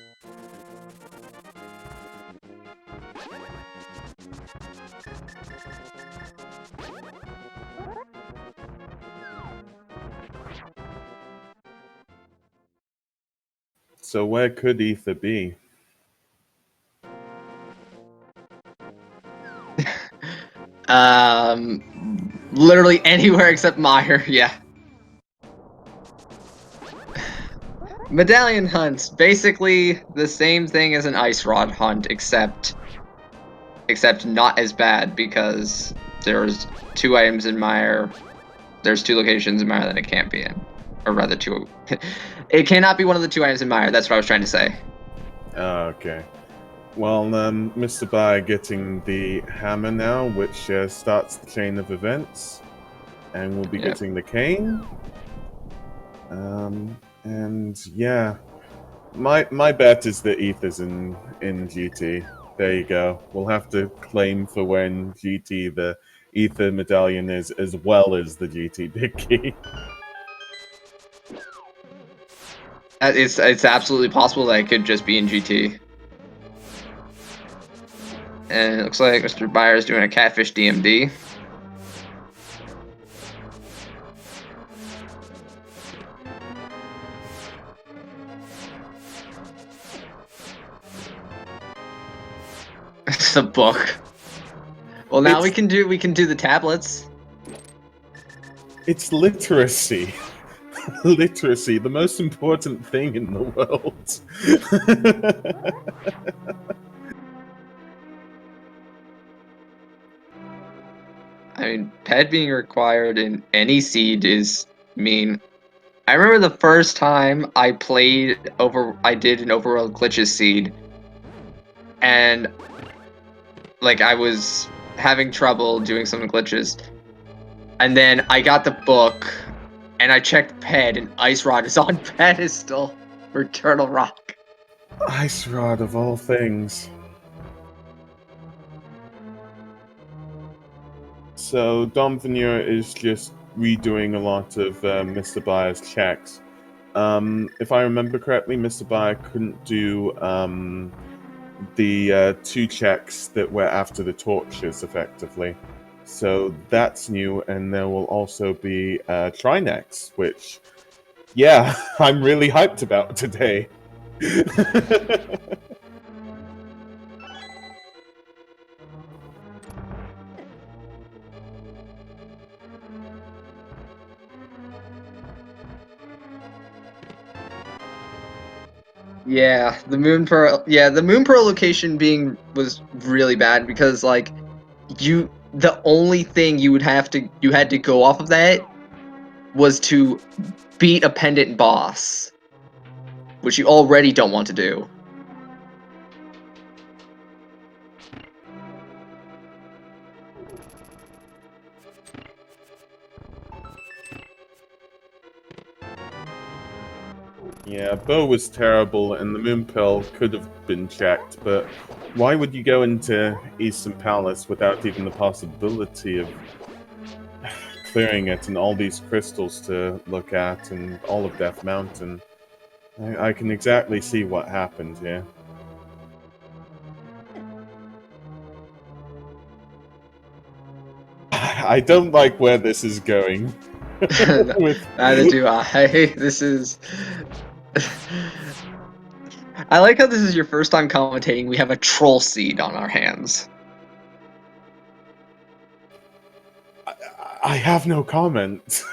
So where could Ether be? Literally anywhere except Meyer, yeah. Medallion hunts, basically the same thing as an ice rod hunt, except not as bad because there's 2 items in Mire. There's 2 locations in Mire that it can't be in. Or rather 2. It cannot be one of the 2 items in Mire. That's what I was trying to say. Okay. Well, Mr. Bai getting the hammer now, which starts the chain of events. And we'll be getting the cane. And yeah. My bet is that Ether's in GT. There you go. We'll have to claim for when GT the Ether Medallion is, as well as the GT Big Key. It's absolutely possible that it could just be in GT. And it looks like Mr. Bayer is doing a catfish DMD. It's a book. Well, now we can do the tablets. It's literacy. Literacy, the most important thing in the world. I mean, pet being required in any seed is mean. I remember the first time I did an Overworld Glitches seed, and like I was having trouble doing some glitches, and then I got the book, and I checked pet, and Ice Rod is on pedestal for Turtle Rock. Ice Rod of all things. So Dom Veneer is just redoing a lot of Mr. Bayer's checks. If I remember correctly, Mr. Bayer couldn't do the 2 checks that were after the torches, effectively. So that's new, and there will also be Trinex, which, yeah, I'm really hyped about today. Yeah, the Moon Pearl. Yeah, the Moon Pearl location was really bad because like the only thing you had to go off of that was to beat a pendant boss, which you already don't want to do. Yeah, Bo was terrible, and the Moon Pearl could have been checked, but why would you go into Eastern Palace without even the possibility of clearing it, and all these crystals to look at, and all of Death Mountain? I can exactly see what happened here. I don't like where this is going. Neither do I. This is... I like how this is your first time commentating. We have a troll seed on our hands. I have no comment.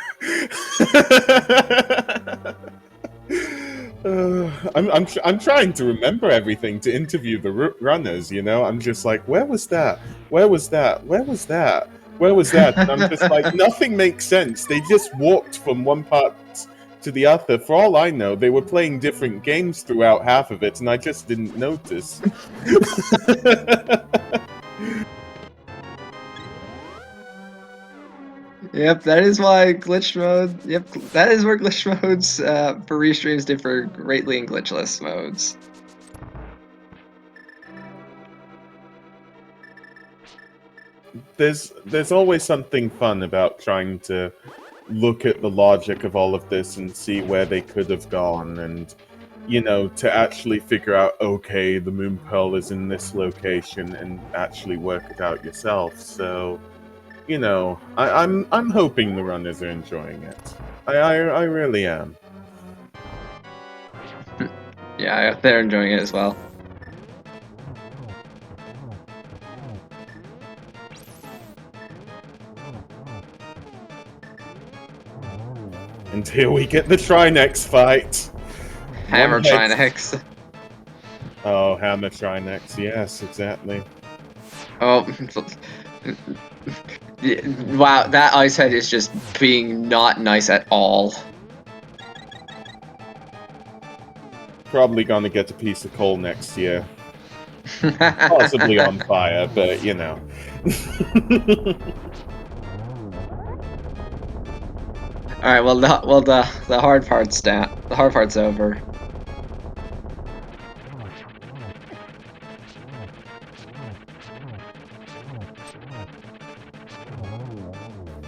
I'm trying to remember everything to interview the runners, you know? I'm just like, where was that? Where was that? Where was that? Where was that? And I'm just like, nothing makes sense. They just walked from one part to the other. For all I know, they were playing different games throughout half of it, and I just didn't notice. Yep, that is why glitch mode. Yep, that is where glitch modes for restreams differ greatly in glitchless modes. There's always something fun about trying to look at the logic of all of this and see where they could have gone, and you know, to actually figure out, okay, the Moon Pearl is in this location, and actually work it out yourself. So, you know, I'm hoping the runners are enjoying it. I really am. Yeah, they're enjoying it as well. And here we get the Trinex fight. Hammer Trinex. Oh, Hammer Trinex. Yes, exactly. Oh, Wow, that ice head is just being not nice at all. Probably gonna get a piece of coal next year. Possibly on fire, but you know. All right, well, the hard part's down. The hard part's over.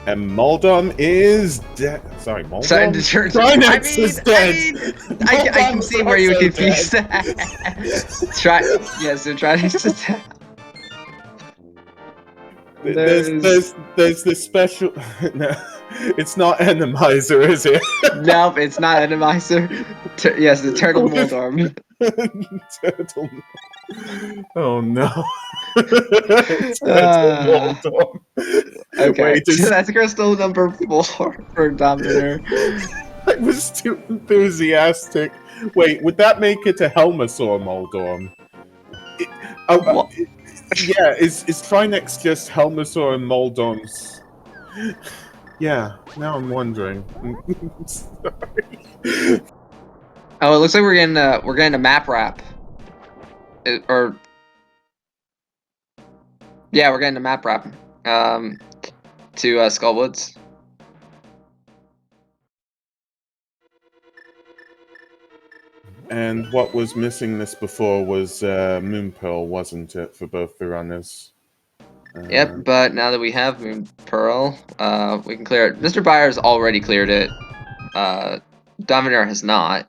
And Moldom is dead. Sorry, Moldom? Trinex is dead! I can see where you would confuse that. So Trinex is dead. There's this special... No, it's not Randomizer, is it? Nope, it's not Randomizer. Yes, the turtle Moldorm. Turtle. Oh no. Turtle Moldorm. Okay, Wait, so that's crystal number 4 for Dominator. I was too enthusiastic. Wait, would that make it a Helmasaur Moldorm? Yeah, is Trinex just Helmasaur and Moldorms? Yeah, now I'm wondering. Sorry. Oh, it looks like we're getting a map wrap. Yeah, we're getting a map wrap. To Skullwoods. And what was missing this before was Moon Pearl, wasn't it, for both the runners? Yep, but now that we have Moon Pearl, we can clear it. Mr. Byers already cleared it. Dominator has not.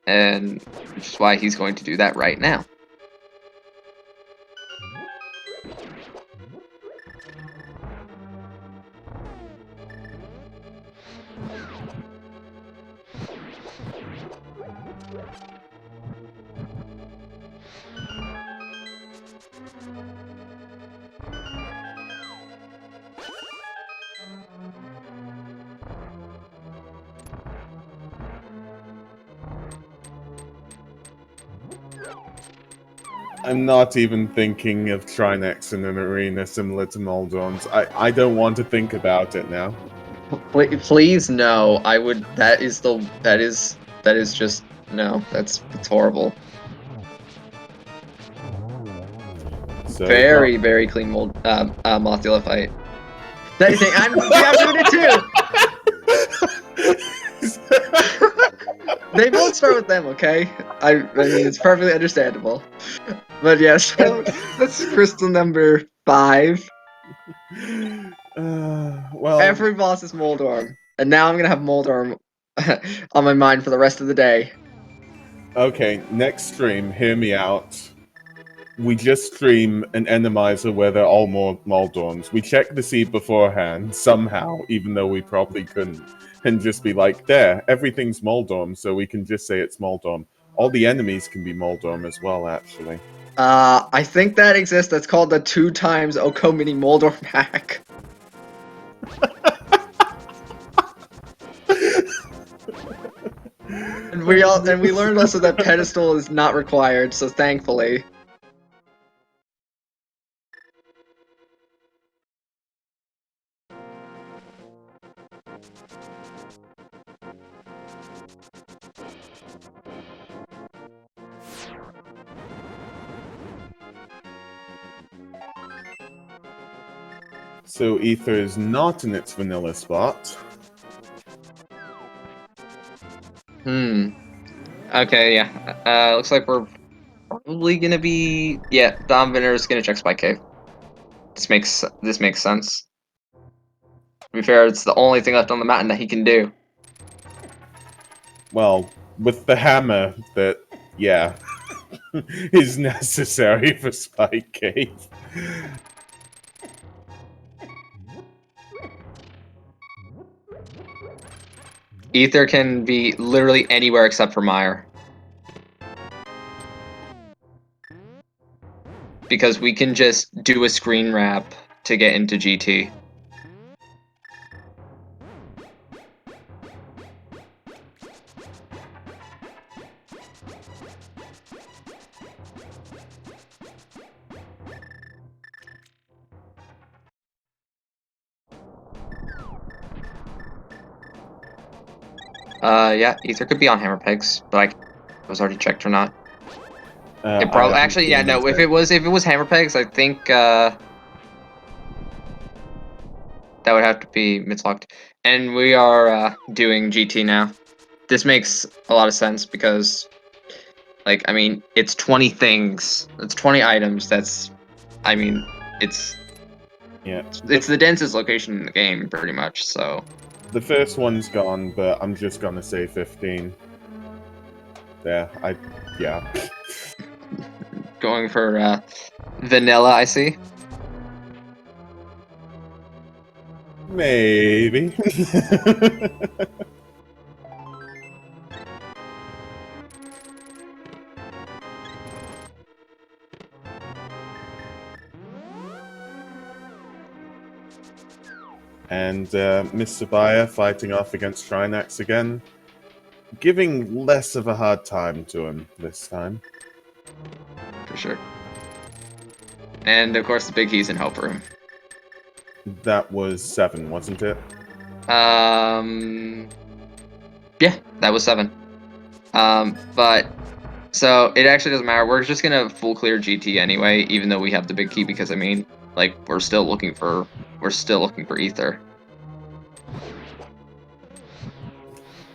And which is why he's going to do that right now. I'm not even thinking of Trinex in an arena similar to Moldorm's. I don't want to think about it now. Please no. I would. That is just no. That's horrible. So, Very clean Mothula fight. I'm doing it too. They both start with them, okay? I mean, it's perfectly understandable. But yeah, so that's crystal number 5. Well, every boss is Moldorm, and now I'm gonna have Moldorm on my mind for the rest of the day. Okay, next stream, hear me out. We just stream an Randomizer where they're all Moldorms. We check the seed beforehand, somehow, even though we probably couldn't. And just be like, there, everything's Moldorm, so we can just say it's Moldorm. All the enemies can be Moldorm as well, actually. I think that exists. That's called the 2 times Okomini Moldorm hack. And we learned also that pedestal is not required, so thankfully. So Ether is not in its vanilla spot. Okay, yeah. Looks like we're probably gonna be... Yeah, Dominator is gonna check Spike Cave. This makes sense. To be fair, it's the only thing left on the mountain that he can do. Well, with the hammer that, yeah, is necessary for Spike Cave. Ether can be literally anywhere except for Mire. Because we can just do a screen wrap to get into GT. Yeah, ether could be on hammer pegs, but I was already checked or not. It I probably haven't actually, yeah, seen no. it If yet. it was hammer pegs, I think that would have to be mid-locked. And we are doing GT now. This makes a lot of sense because, like, I mean, it's 20 things. It's 20 items. That's, I mean, it's Yeah. the densest location in the game, pretty much. So The first one's gone, but I'm just gonna say 15. There, yeah. going for vanilla, I see. Maybe. And Mr. Bayer fighting off against Trinex again, giving less of a hard time to him this time. For sure. And of course, the big key's in help room. That was 7, wasn't it? Yeah, that was 7. But so it actually doesn't matter. We're just gonna full clear GT anyway, even though we have the big key, because I mean, like, we're still looking for ether.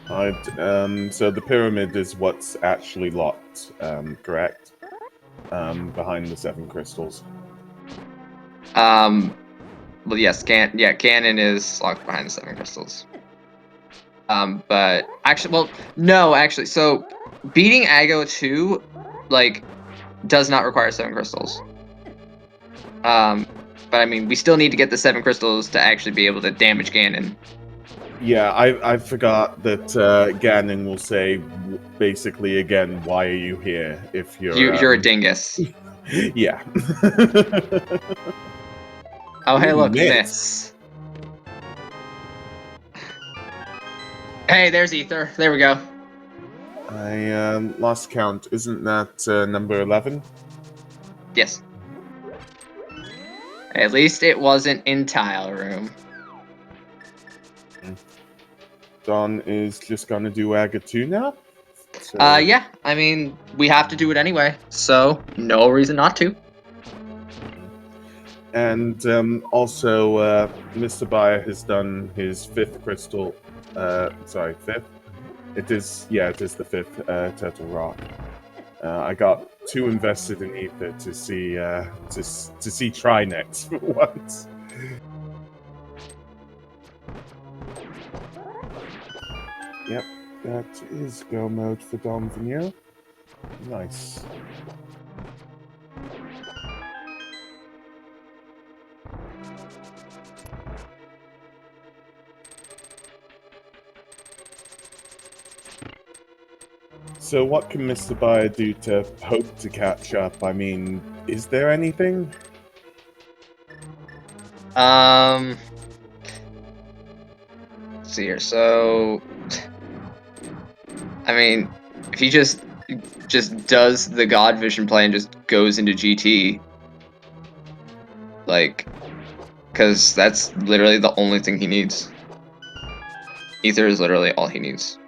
So the pyramid is what's actually locked, correct? Behind the 7 crystals. Well, yes, Ganon is locked behind the 7 crystals. But actually, well, no, actually, so beating Ago 2, like, does not require 7 crystals. But I mean, we still need to get the 7 crystals to actually be able to damage Ganon. Yeah, I forgot that Ganon will say basically again, "Why are you here?" If You're a dingus. Yeah. Oh, hey, Ooh, look, you miss. miss. Hey, there's ether. There we go. I lost count. Isn't that number 11? Yes. At least it wasn't in tile room. Don is just gonna do Aga 2 now? So, Yeah, I mean, we have to do it anyway, so no reason not to. and also, Mr. Bayer has done his 5th crystal. Sorry, 5th? It is the 5th Turtle Rock. I got too invested in Ether to see Trinex for once. Yep, that is go mode for Dom Vigneault. Nice. So what can Mr. Bayer do to hope to catch up? I mean, is there anything? Let's see here. So, I mean, if he just does the God Vision play and just goes into GT, like, because that's literally the only thing he needs. Ether is literally all he needs.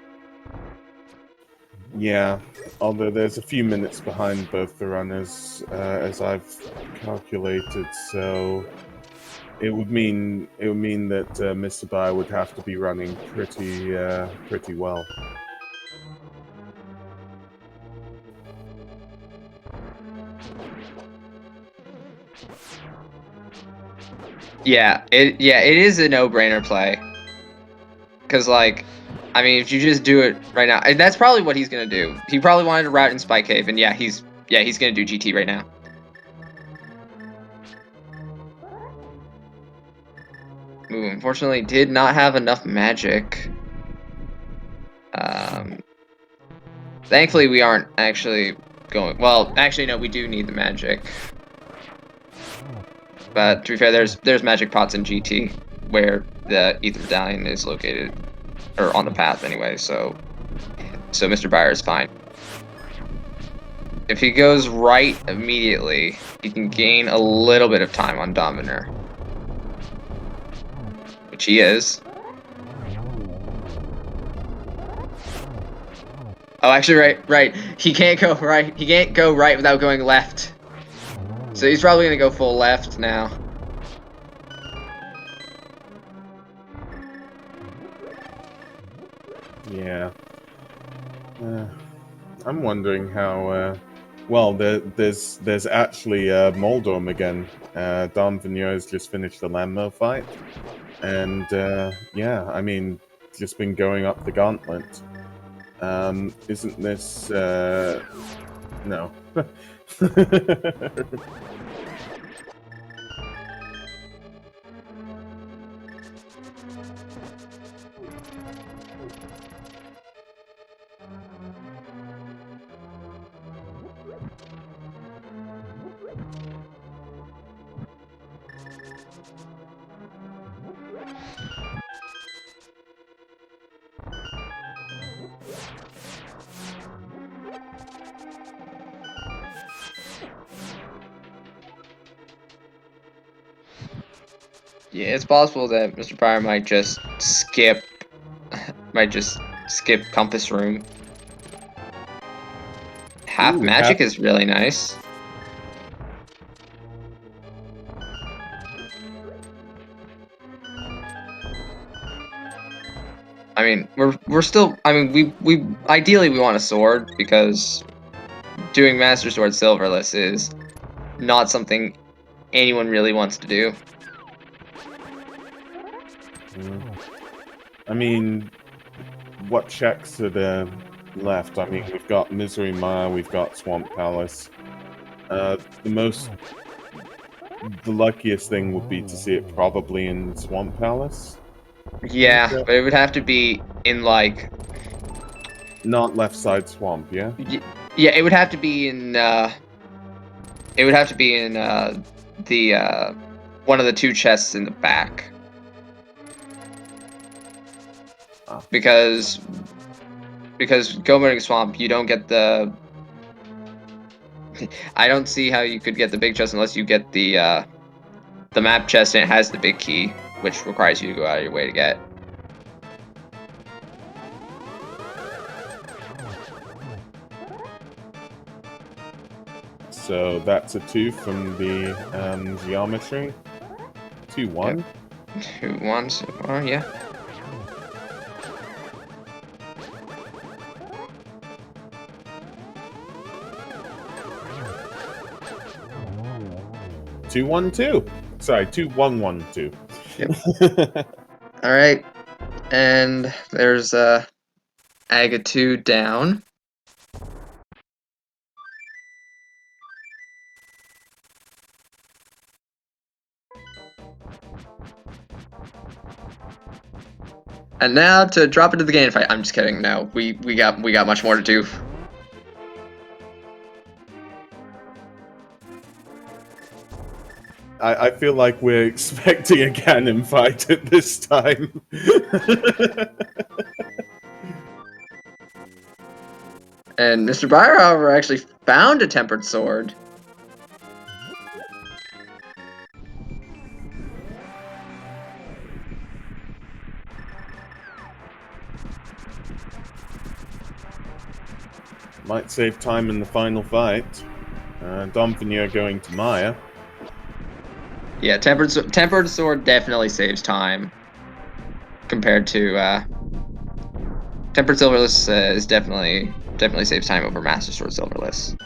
Yeah, although there's a few minutes behind both the runners, as I've calculated, so it would mean that Mr. Bayer would have to be running pretty well. Yeah, it is a no-brainer play. Cause like, I mean, if you just do it right now, and that's probably what he's gonna do. He probably wanted to route in Spike Cave, and yeah, he's gonna do GT right now. Ooh, unfortunately, did not have enough magic. Thankfully, we aren't actually going. Well, actually, no, we do need the magic. But to be fair, there's magic pots in GT where the Ether Medallion is located, or on the path anyway. So Mr. Bayer is fine. If he goes right immediately, he can gain a little bit of time on Dominer. Which he is. Oh, actually, right. He can't go right. He can't go right without going left. So he's probably gonna go full left now. Yeah. I'm wondering how. Well, there's actually Moldorm again. Dom Vigneault has just finished the Landmill fight, and yeah, I mean, just been going up the gauntlet. Isn't this no? Yeah, it's possible that Mr. Pryor might just skip Compass Room. Half Ooh, magic is really nice. I mean, we're still. I mean, we ideally we want a sword because doing Master Sword Silverless is not something anyone really wants to do. I mean, what checks are there left? I mean, we've got Misery Mire, we've got Swamp Palace. The luckiest thing would be to see it probably in Swamp Palace. Yeah, but it would have to be in like. Not left side swamp, yeah? Yeah, it would have to be in. It would have to be in the one of the two chests in the back. Ah. Because Goemerding Swamp, you don't get the. I don't see how you could get the big chest unless you get the map chest and it has the big key, which requires you to go out of your way to get. So that's a 2 from the geometry. 2-1. Yep. 2-1 so far, yeah. Two, 1-2. Sorry, 2-1-1-2. Yep. All right, and there's Aga 2 down. And now to drop into the Ganon fight. I'm just kidding. No, we got much more to do. I feel like we're expecting a Ganon fight at this time. And Mr. Byer, however, actually found a tempered sword. Might save time in the final fight. Dom Vigneault going to Maya. Yeah, tempered sword definitely saves time compared to tempered silverless is definitely saves time over Master Sword Silverless.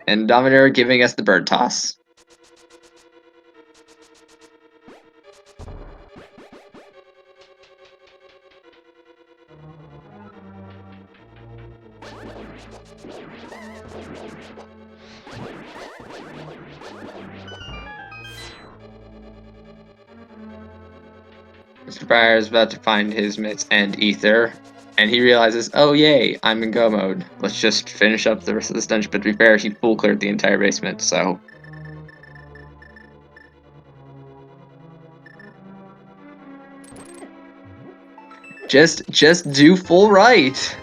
And Dominator giving us the bird toss. Mr. Pryor is about to find his mitts and ether, and he realizes, oh yay, I'm in go mode. Let's just finish up the rest of this dungeon. But to be fair, he full cleared the entire basement, so. Just do full right.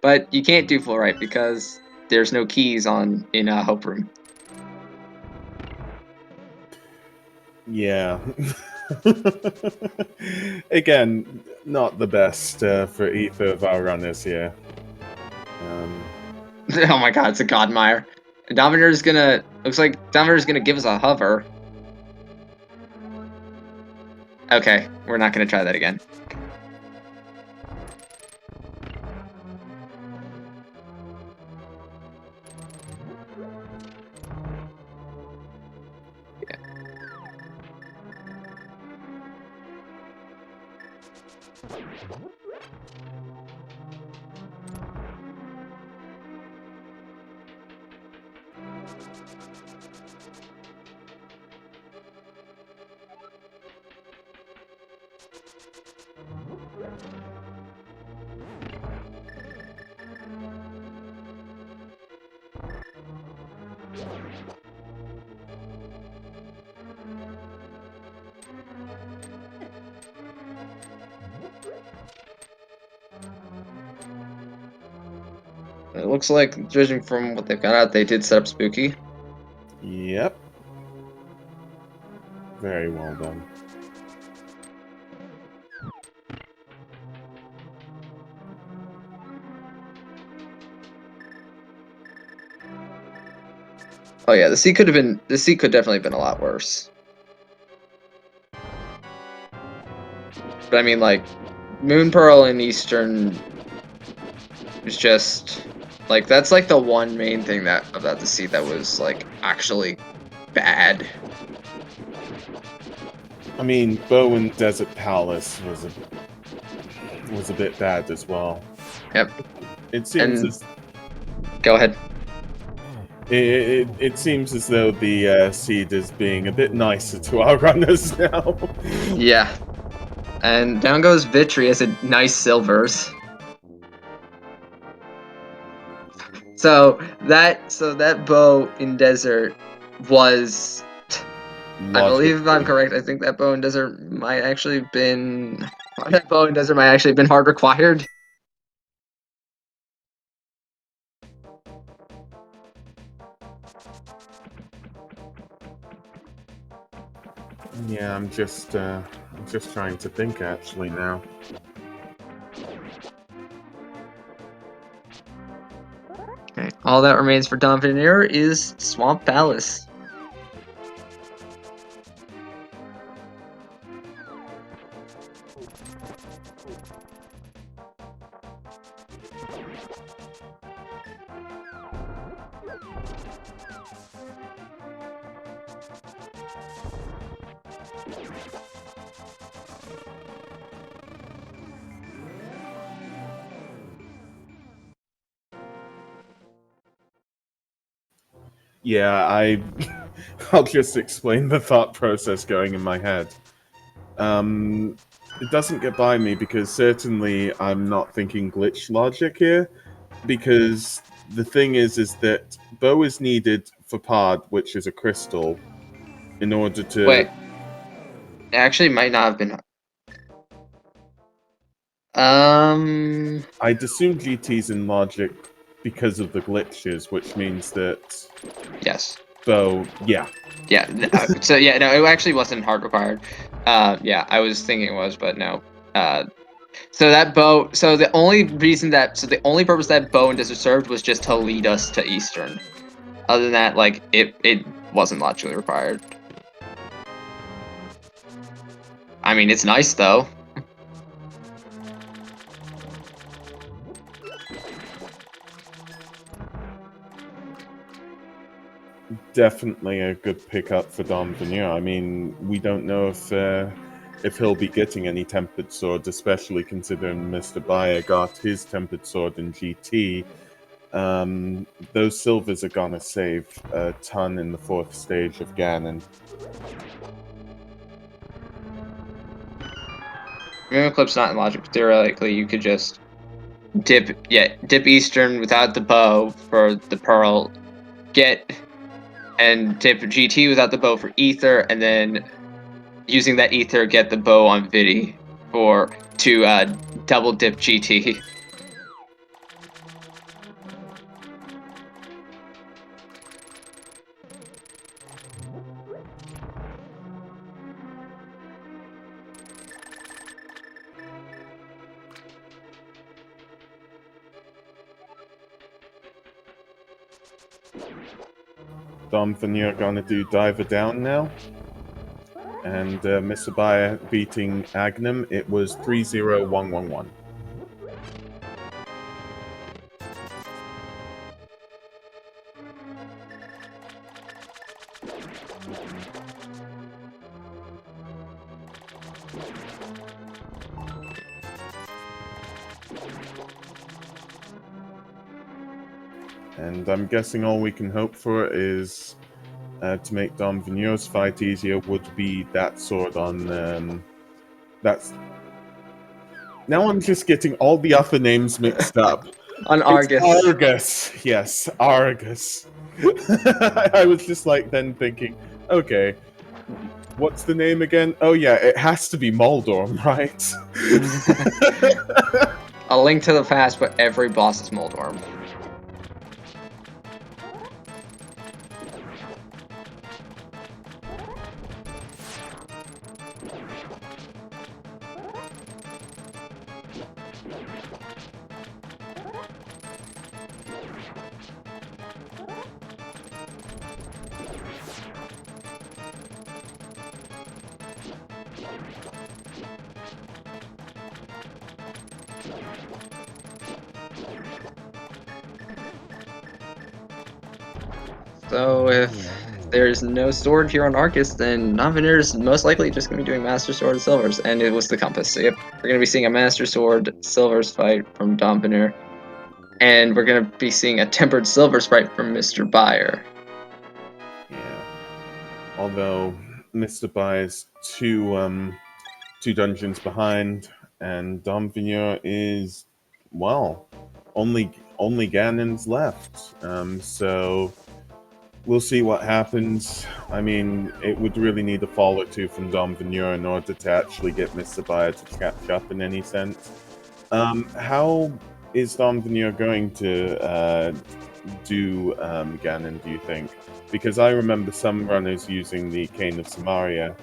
But you can't do full right because there's no keys in Hope Room. Yeah. Again, not the best for either of our runners here. Oh my god, it's a Godmire. Dominator's gonna... Looks like Dominator's gonna give us a hover. Okay, we're not gonna try that again. It looks like, judging from what they've got out, they did set up Spooky. Yep. Very well done. Oh yeah, the seat could definitely have been a lot worse. But I mean, like, Moon Pearl and Eastern was just like, that's like the one main thing about the seat that was like actually bad. I mean, Bow and Desert Palace was a bit bad as well. Yep. It seems And go ahead. It seems as though the seed is being a bit nicer to our runners now. Yeah. And down goes Vitri as a nice silvers. So that bow in desert was, I believe if I'm correct, I think that bow in desert might actually have been hard required. Yeah, I'm just trying to think actually now. Okay. All that remains for Don Veneer is Swamp Palace. Yeah, I'll just explain the thought process going in my head. It doesn't get by me because certainly I'm not thinking glitch logic here, because the thing is that bow is needed for pod, which is a crystal, in order to... Wait. It actually might not have been. I'd assume GT's in logic because of the glitches, which means that... Yes. Bow, yeah. Yeah. So yeah, no, it actually wasn't hard required. Yeah, I was thinking it was, but no. So that bow. So the only purpose that bow and desert served was just to lead us to Eastern. Other than that, like it wasn't logically required. I mean, it's nice though. Definitely a good pickup for Don Veneer. I mean, we don't know if he'll be getting any Tempered Swords, especially considering Mr. Bayer got his Tempered Sword in GT. Those silvers are gonna save a ton in the 4th stage of Ganon. Clip's not in logic. Theoretically, you could just dip Eastern without the bow for the Pearl, and dip GT without the bow for Ether, and then using that Ether get the bow on Vidi to double dip GT. Dom Veneer gonna do Diver Down now. And Mr. Bayer beating Agnum, it was 30111. And I'm guessing all we can hope for is to make Dom Veneer's fight easier would be that sword on that's. Now I'm just getting all the other names mixed up. On Argus. It's Argus, yes, Argus. I was just like then thinking, okay, what's the name again? Oh yeah, it has to be Moldorm, right? A Link to the Past, but every boss is Moldorm. So if there's no sword here on Arcus, then Nonveneer is most likely just going to be doing Master Sword Silvers, and it was the Compass. So yep, we're going to be seeing a Master Sword Silvers fight from Nonveneer, and we're going to be seeing a Tempered Silvers fight from Mr. Bayer. Yeah. Although Mr. Bayer's two dungeons behind, and Dom Veneer is, well, only Ganon's left. So we'll see what happens. I mean, it would really need a fall or two from Dom Veneer in order to actually get Mr. Bayer to catch up in any sense. How is Dom Veneer going to do Ganon, do you think? Because I remember some runners using the Cane of Samaria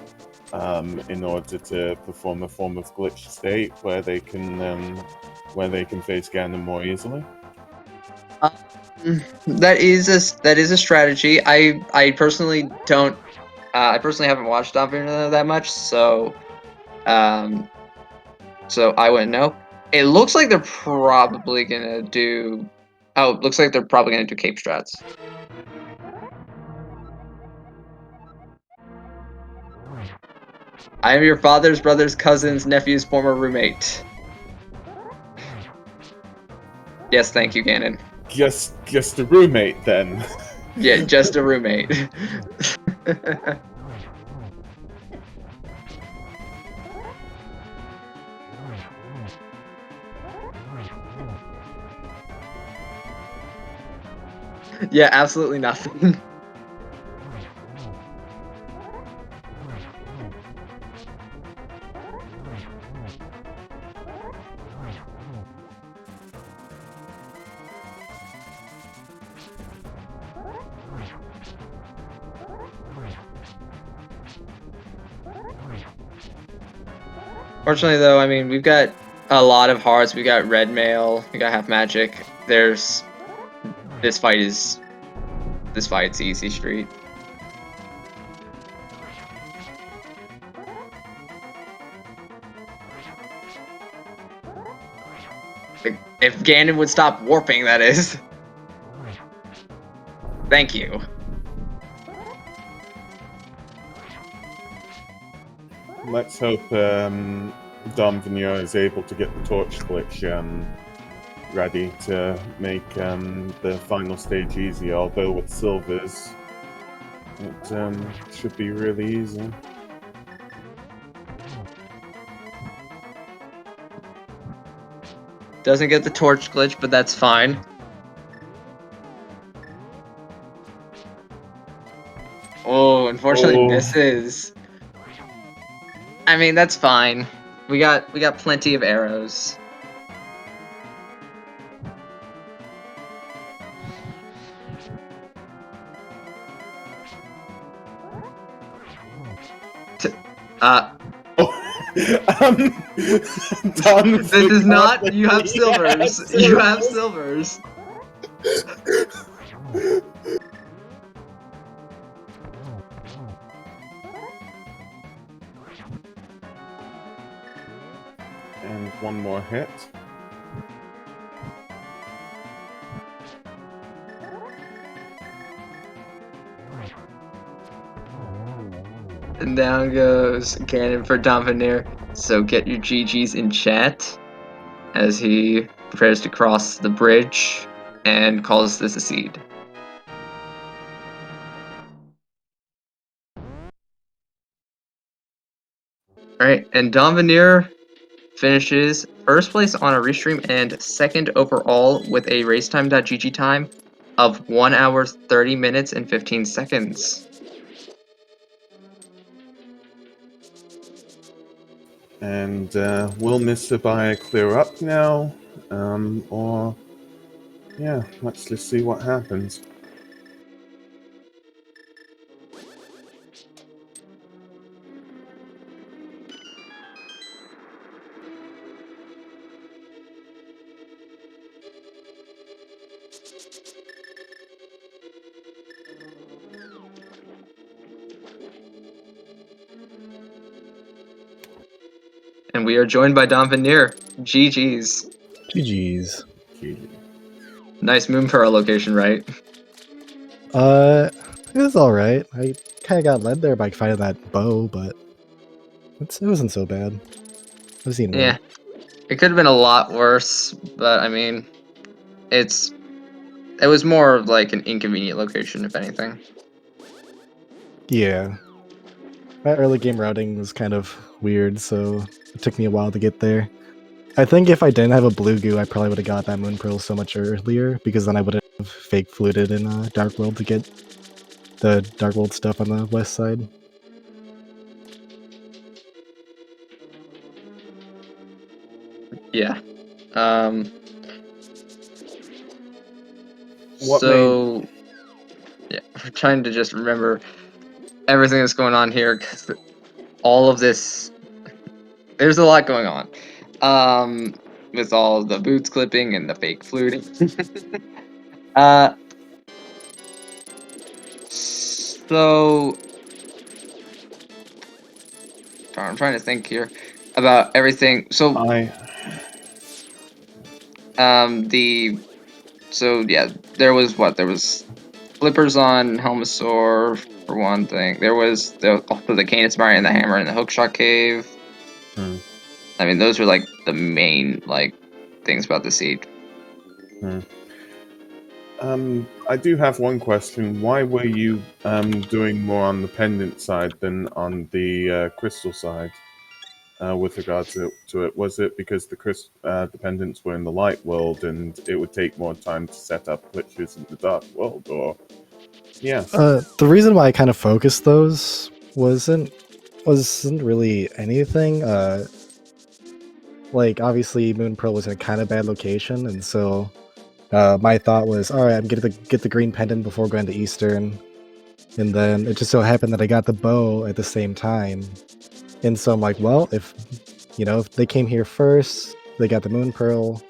in order to perform a form of glitch state where they can face Ganon more easily. That is a strategy. I personally don't. I personally haven't watched Nonveneer that much, so I wouldn't know. It looks like they're probably gonna do. Oh, it looks like they're probably gonna do Cape Strats. I am your father's brother's cousin's nephew's former roommate. Yes, thank you, Ganon. Just a roommate, then. Yeah, just a roommate. Yeah, absolutely nothing. Fortunately, though, I mean, we've got a lot of hearts. We got red mail. We got half magic. This fight's easy street. If Ganon would stop warping, that is. Thank you. Let's hope Dom Veneer is able to get the torch glitch ready to make the final stage easy, although with silvers it should be really easy. Doesn't get the torch glitch, but that's fine. Oh, unfortunately misses. I mean, that's fine. We got plenty of arrows. Done. This is not. You have silvers. You have silvers. one more hit. And down goes Ganon for Dominier. So get your GGs in chat as he prepares to cross the bridge and calls this a seed. Alright, and Dominier finishes first place on a restream and second overall with a racetime.gg time of 1 hour 30 minutes and 15 seconds. And will Mr. Buyer clear up now? Or yeah, let's just see what happens. And we are joined by Dominier. GG's. GG's. Nice Moon Pearl location, right? It was alright. I kind of got led there by finding that bow, but it wasn't so bad. I've seen worse. Yeah. It could have been a lot worse, but I mean, it was more of like an inconvenient location, if anything. Yeah. That early game routing was kind of weird, so it took me a while to get there. I think if I didn't have a blue goo, I probably would have got that Moon Pearl so much earlier, because then I would have fake fluted in Dark World to get the Dark World stuff on the west side. Yeah. What Yeah, we're trying to just remember everything that's going on here, because all of this, there's a lot going on. With all the boots clipping and the fake fluting. So I'm trying to think here about everything. So there was flippers on Helmasaur for one thing. There was also the Canis Mari and the hammer in the hookshot cave. I mean, those were like the main things about the seed. I do have one question. Why were you doing more on the pendant side than on the crystal side with regard to it? Was it because the pendants were in the light world and it would take more time to set up glitches in the dark world, or yes? The reason why I kind of focused those wasn't really anything. Like obviously Moon Pearl was in a kind of bad location, and so my thought was, all right, I'm gonna get the green pendant before going to Eastern, and then it just so happened that I got the bow at the same time, and so I'm like, well, if they came here first, they got the Moon Pearl,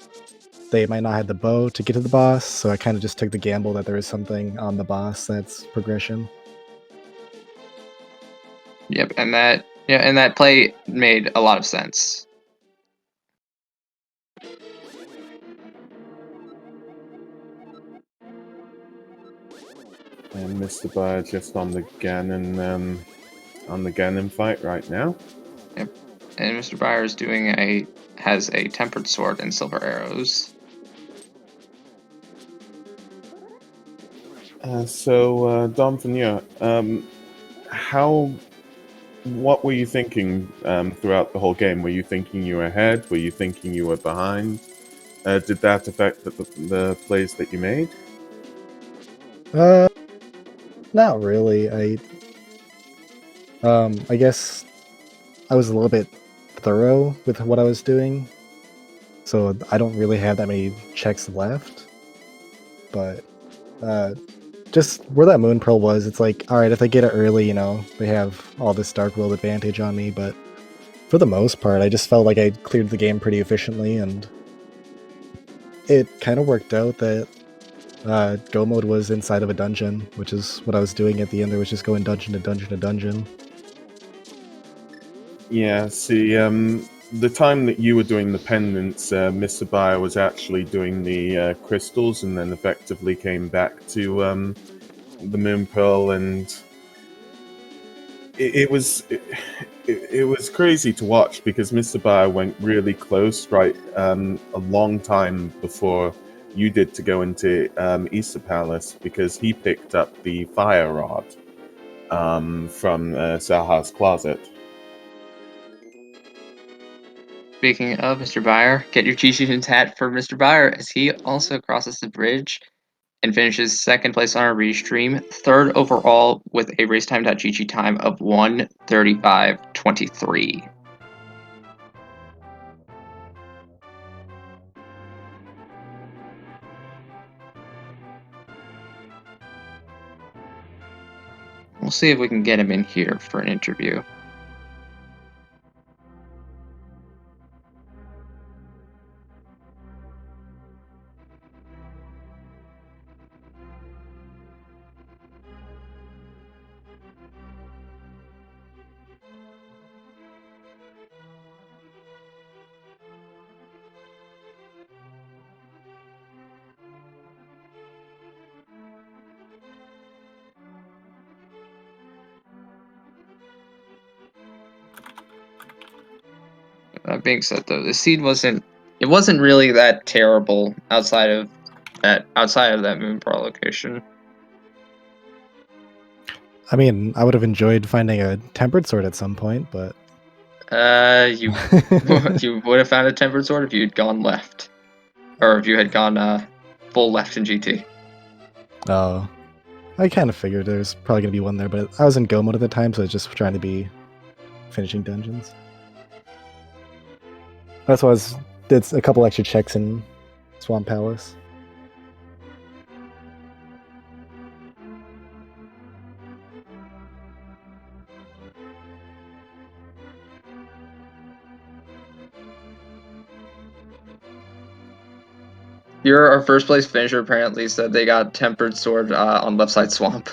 they might not have the bow to get to the boss, so I kind of just took the gamble that there is something on the boss that's progression. Yep, and that play made a lot of sense. And Mr. Buyer just on the Ganon fight right now. Yep, and Mr. Buyer is has a tempered sword and silver arrows. Dom Feneur, what were you thinking throughout the whole game? Were you thinking you were ahead? Were you thinking you were behind? Did that affect the plays that you made? Not really. I guess I was a little bit thorough with what I was doing, so I don't really have that many checks left. But just where that Moon Pearl was, it's like, all right, if they get it early, they have all this Dark World advantage on me. But for the most part, I just felt like I cleared the game pretty efficiently, and it kind of worked out that Go mode was inside of a dungeon, which is what I was doing at the end. There was just going dungeon to dungeon to dungeon. Yeah, see, the time that you were doing the pendants, Mr. Bayer was actually doing the crystals, and then effectively came back to the Moon Pearl, and it was crazy to watch because Mr. Bayer went really close, right, a long time before you did to go into Easter Palace, because he picked up the fire rod from Saha's closet. Speaking of Mr. Bayer, get your Chi-Chi's hat for Mr. Bayer as he also crosses the bridge and finishes second place on our restream, third overall with a racetime.gg time of 1:35:23. We'll see if we can get him in here for an interview. That being said, though, the seed wasn't really that terrible outside of that Moon Pearl location. I mean, I would have enjoyed finding a tempered sword at some point, but you would have found a tempered sword if you'd gone left, or if you had gone full left in GT. Oh, I kind of figured there was probably gonna be one there, but I was in go mode at the time, so I was just trying to be finishing dungeons. That's why I did a couple extra checks in Swamp Palace. Our first place finisher apparently said they got tempered sword on left side swamp.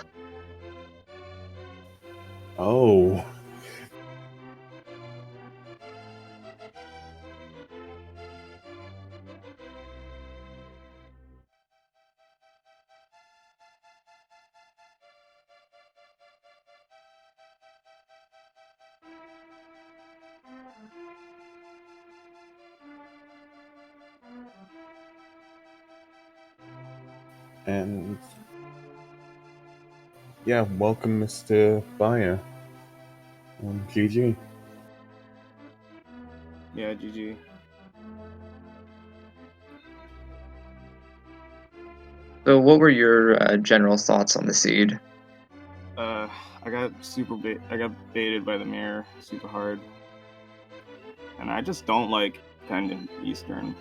Oh. And yeah, welcome, Mr. Bayer. GG. Yeah, GG. So, what were your general thoughts on the seed? I got I got baited by the mirror super hard, and I just don't like Pendant Eastern,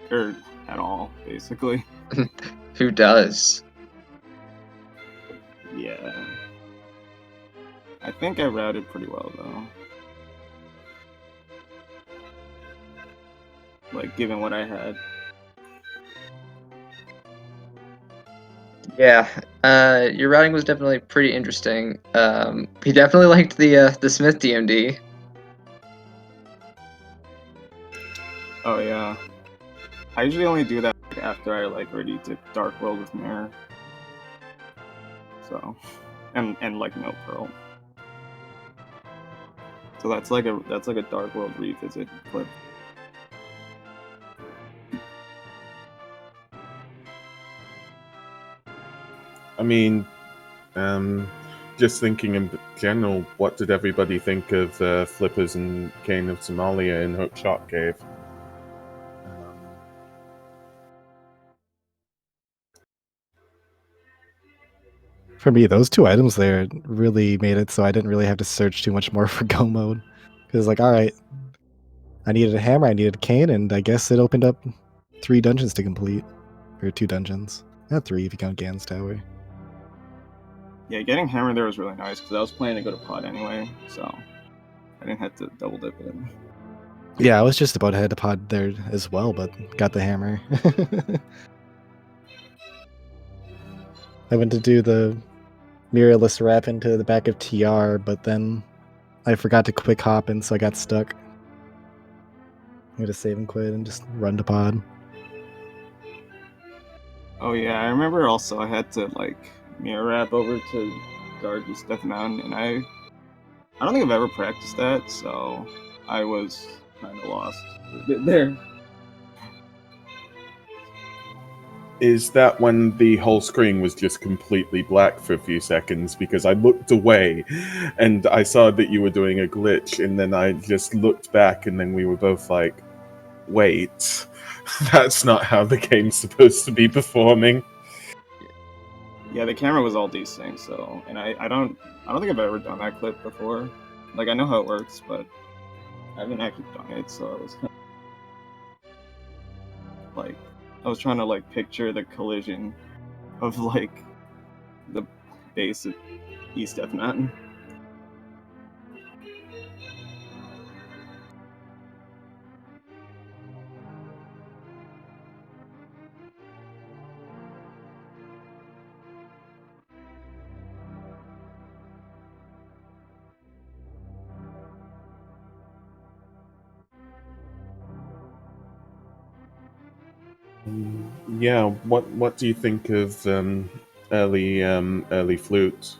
or at all, basically. Who does? Yeah. I think I routed pretty well though. Like, given what I had. Yeah, your routing was definitely pretty interesting. He definitely liked the Smith DMD. Oh yeah. I usually only do that after I already did Dark World with Mirror. So, and like no Pearl. So that's like a Dark World revisit clip. I mean, just thinking in general, what did everybody think of Flippers and Kane of Somalia in Hookshot Cave? For me, those two items there really made it so I didn't really have to search too much more for go mode. Because, like, alright, I needed a hammer, I needed a cane, and I guess it opened up 3 dungeons to complete. Or 2 dungeons. Not 3 if you count Gan's Tower. Yeah, getting hammered there was really nice because I was planning to go to pod anyway, so I didn't have to double dip it. Yeah, I was just about to head to pod there as well, but got the hammer. I went to do the mirrorless wrap into the back of TR, but then I forgot to quick hop and so I got stuck. You just save and quit and just run to pod. Oh yeah, I remember also I had to like mirror wrap over to guard East Death Mountain, and I don't think I've ever practiced that, so I was kind of lost a bit there. Is that when the whole screen was just completely black for a few seconds because I looked away and I saw that you were doing a glitch, and then I just looked back and then we were both like, wait, that's not how the game's supposed to be performing. Yeah, the camera was all desynced, so and I don't think I've ever done that clip before. Like I know how it works, but I haven't actually done it, so I was kind of, like I was trying to like picture the collision of like the base of East Death Mountain. Yeah, what do you think of early flute?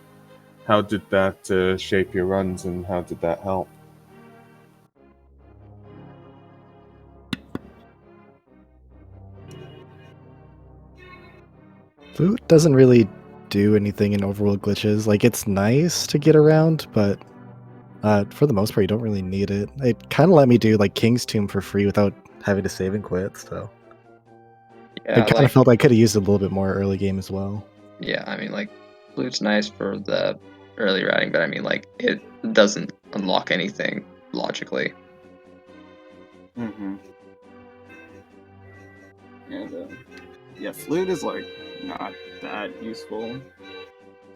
How did that shape your runs, and how did that help? Flute doesn't really do anything in overworld glitches. Like, it's nice to get around, but for the most part, you don't really need it. It kind of let me do like King's Tomb for free without having to save and quit. So Yeah, I kind of felt I could have used it a little bit more early game as well. Yeah, I mean, like, flute's nice for the early routing, but I mean, like, it doesn't unlock anything logically. Mm-hmm. And yeah, flute is like not that useful,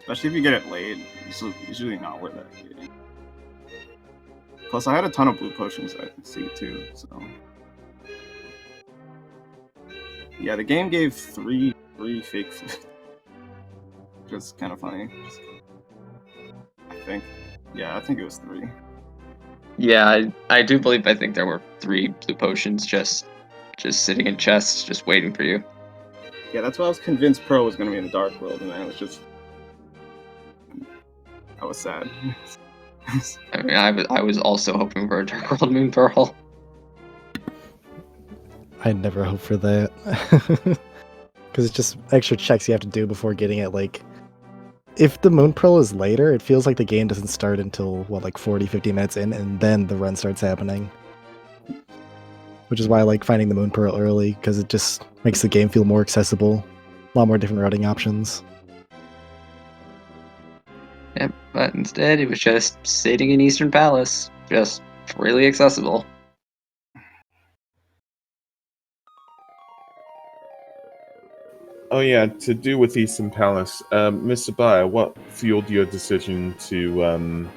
especially if you get it late. It's usually not worth that getting. Plus, I had a ton of blue potions I could see too, so yeah, the game gave three fake flutes, which is kind of funny. I think, yeah, I think it was 3. Yeah, I do believe I think there were 3 blue potions just sitting in chests, just waiting for you. Yeah, that's why I was convinced Pro was going to be in the Dark World, and then it was just, I was sad. I mean, I was also hoping for a Dark World Moon Pearl. I never hope for that. Because it's just extra checks you have to do before getting it. Like, if the Moon Pearl is later, it feels like the game doesn't start until, what, like 40, 50 minutes in, and then the run starts happening. Which is why I like finding the Moon Pearl early, because it just makes the game feel more accessible. A lot more different routing options. Yep, but instead it was just sitting in Eastern Palace, just freely accessible. Oh yeah, to do with Eastern Palace, Mr. Bayer, what fueled your decision to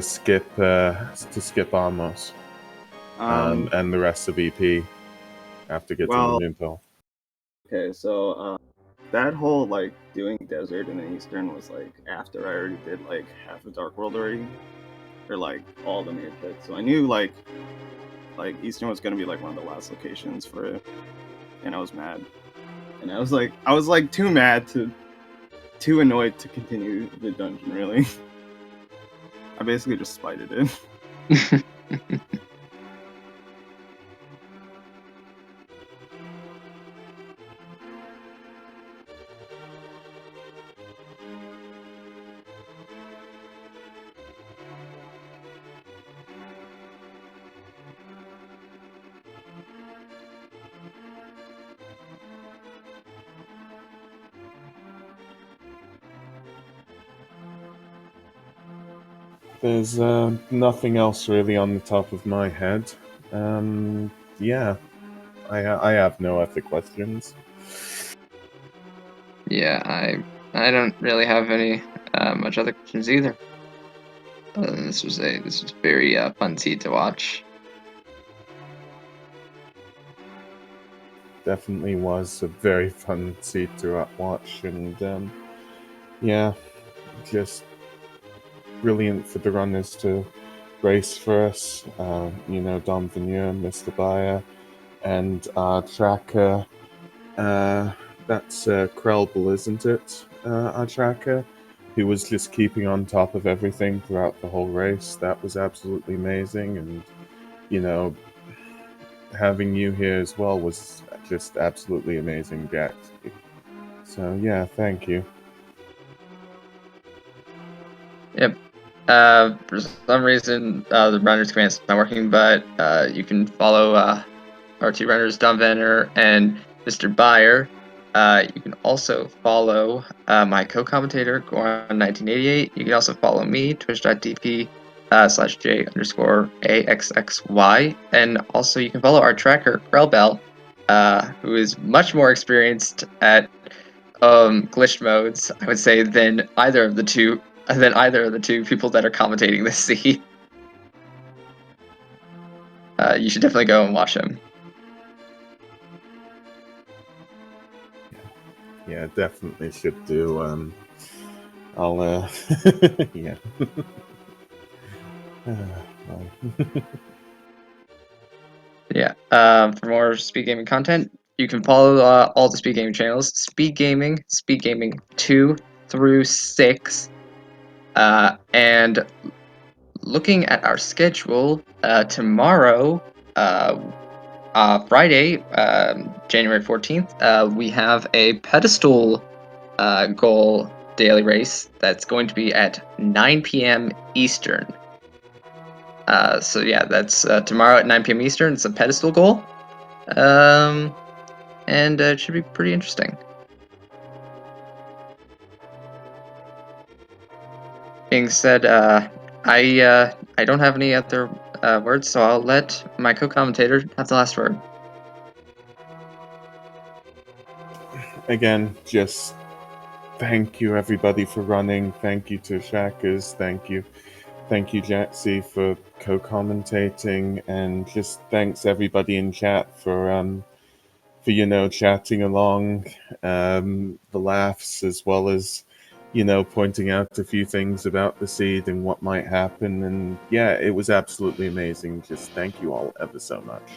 skip Armos and the rest of EP after getting the Moon Pearl? Okay, so that whole like doing desert in the Eastern was like after I already did like half of Dark World already, or like all the main picks. So I knew like Eastern was gonna be like one of the last locations for it, and I was mad. And I was like too mad too annoyed to continue the dungeon. Really, I basically just spited it. There's nothing else really on the top of my head. Yeah, I have no other questions. Yeah, I don't really have any much other questions either. This was very fun seed to watch. Definitely was a very fun seed to watch, and yeah, just brilliant for the runners to race for us. You know, Dom Veneur, Mr. Bayer, and our tracker. That's Krelbel, isn't it? Our tracker, who was just keeping on top of everything throughout the whole race. That was absolutely amazing, and you know, having you here as well was just absolutely amazing, Jack. So yeah, thank you. Yep. For some reason, the runner's command's not working, but you can follow our two runners, Dom Venner and Mr. Bayer. You can also follow my co-commentator, Goran1988. You can also follow me, twitch.tv/J_AXXY. And also you can follow our tracker, Krelbel, who is much more experienced at glitched modes, I would say, than either of the two people that are commentating this seed. You should definitely go and watch him. Yeah, definitely should do. I'll yeah. Well. Yeah. For more speed gaming content, you can follow all the speed gaming channels: Speed Gaming 2 through 6. And looking at our schedule, tomorrow, Friday, January 14th, we have a pedestal goal daily race that's going to be at 9 p.m. Eastern. So yeah, that's tomorrow at 9 p.m. Eastern. It's a pedestal goal, and it should be pretty interesting. Being said, I don't have any other words, so I'll let my co-commentator have the last word. Again, just thank you everybody for running. Thank you to Shackers. Thank you, Jaxie, for co-commentating, and just thanks everybody in chat for you know, chatting along, the laughs, as well as, you know, pointing out a few things about the seed and what might happen. And yeah, it was absolutely amazing. Just thank you all ever so much.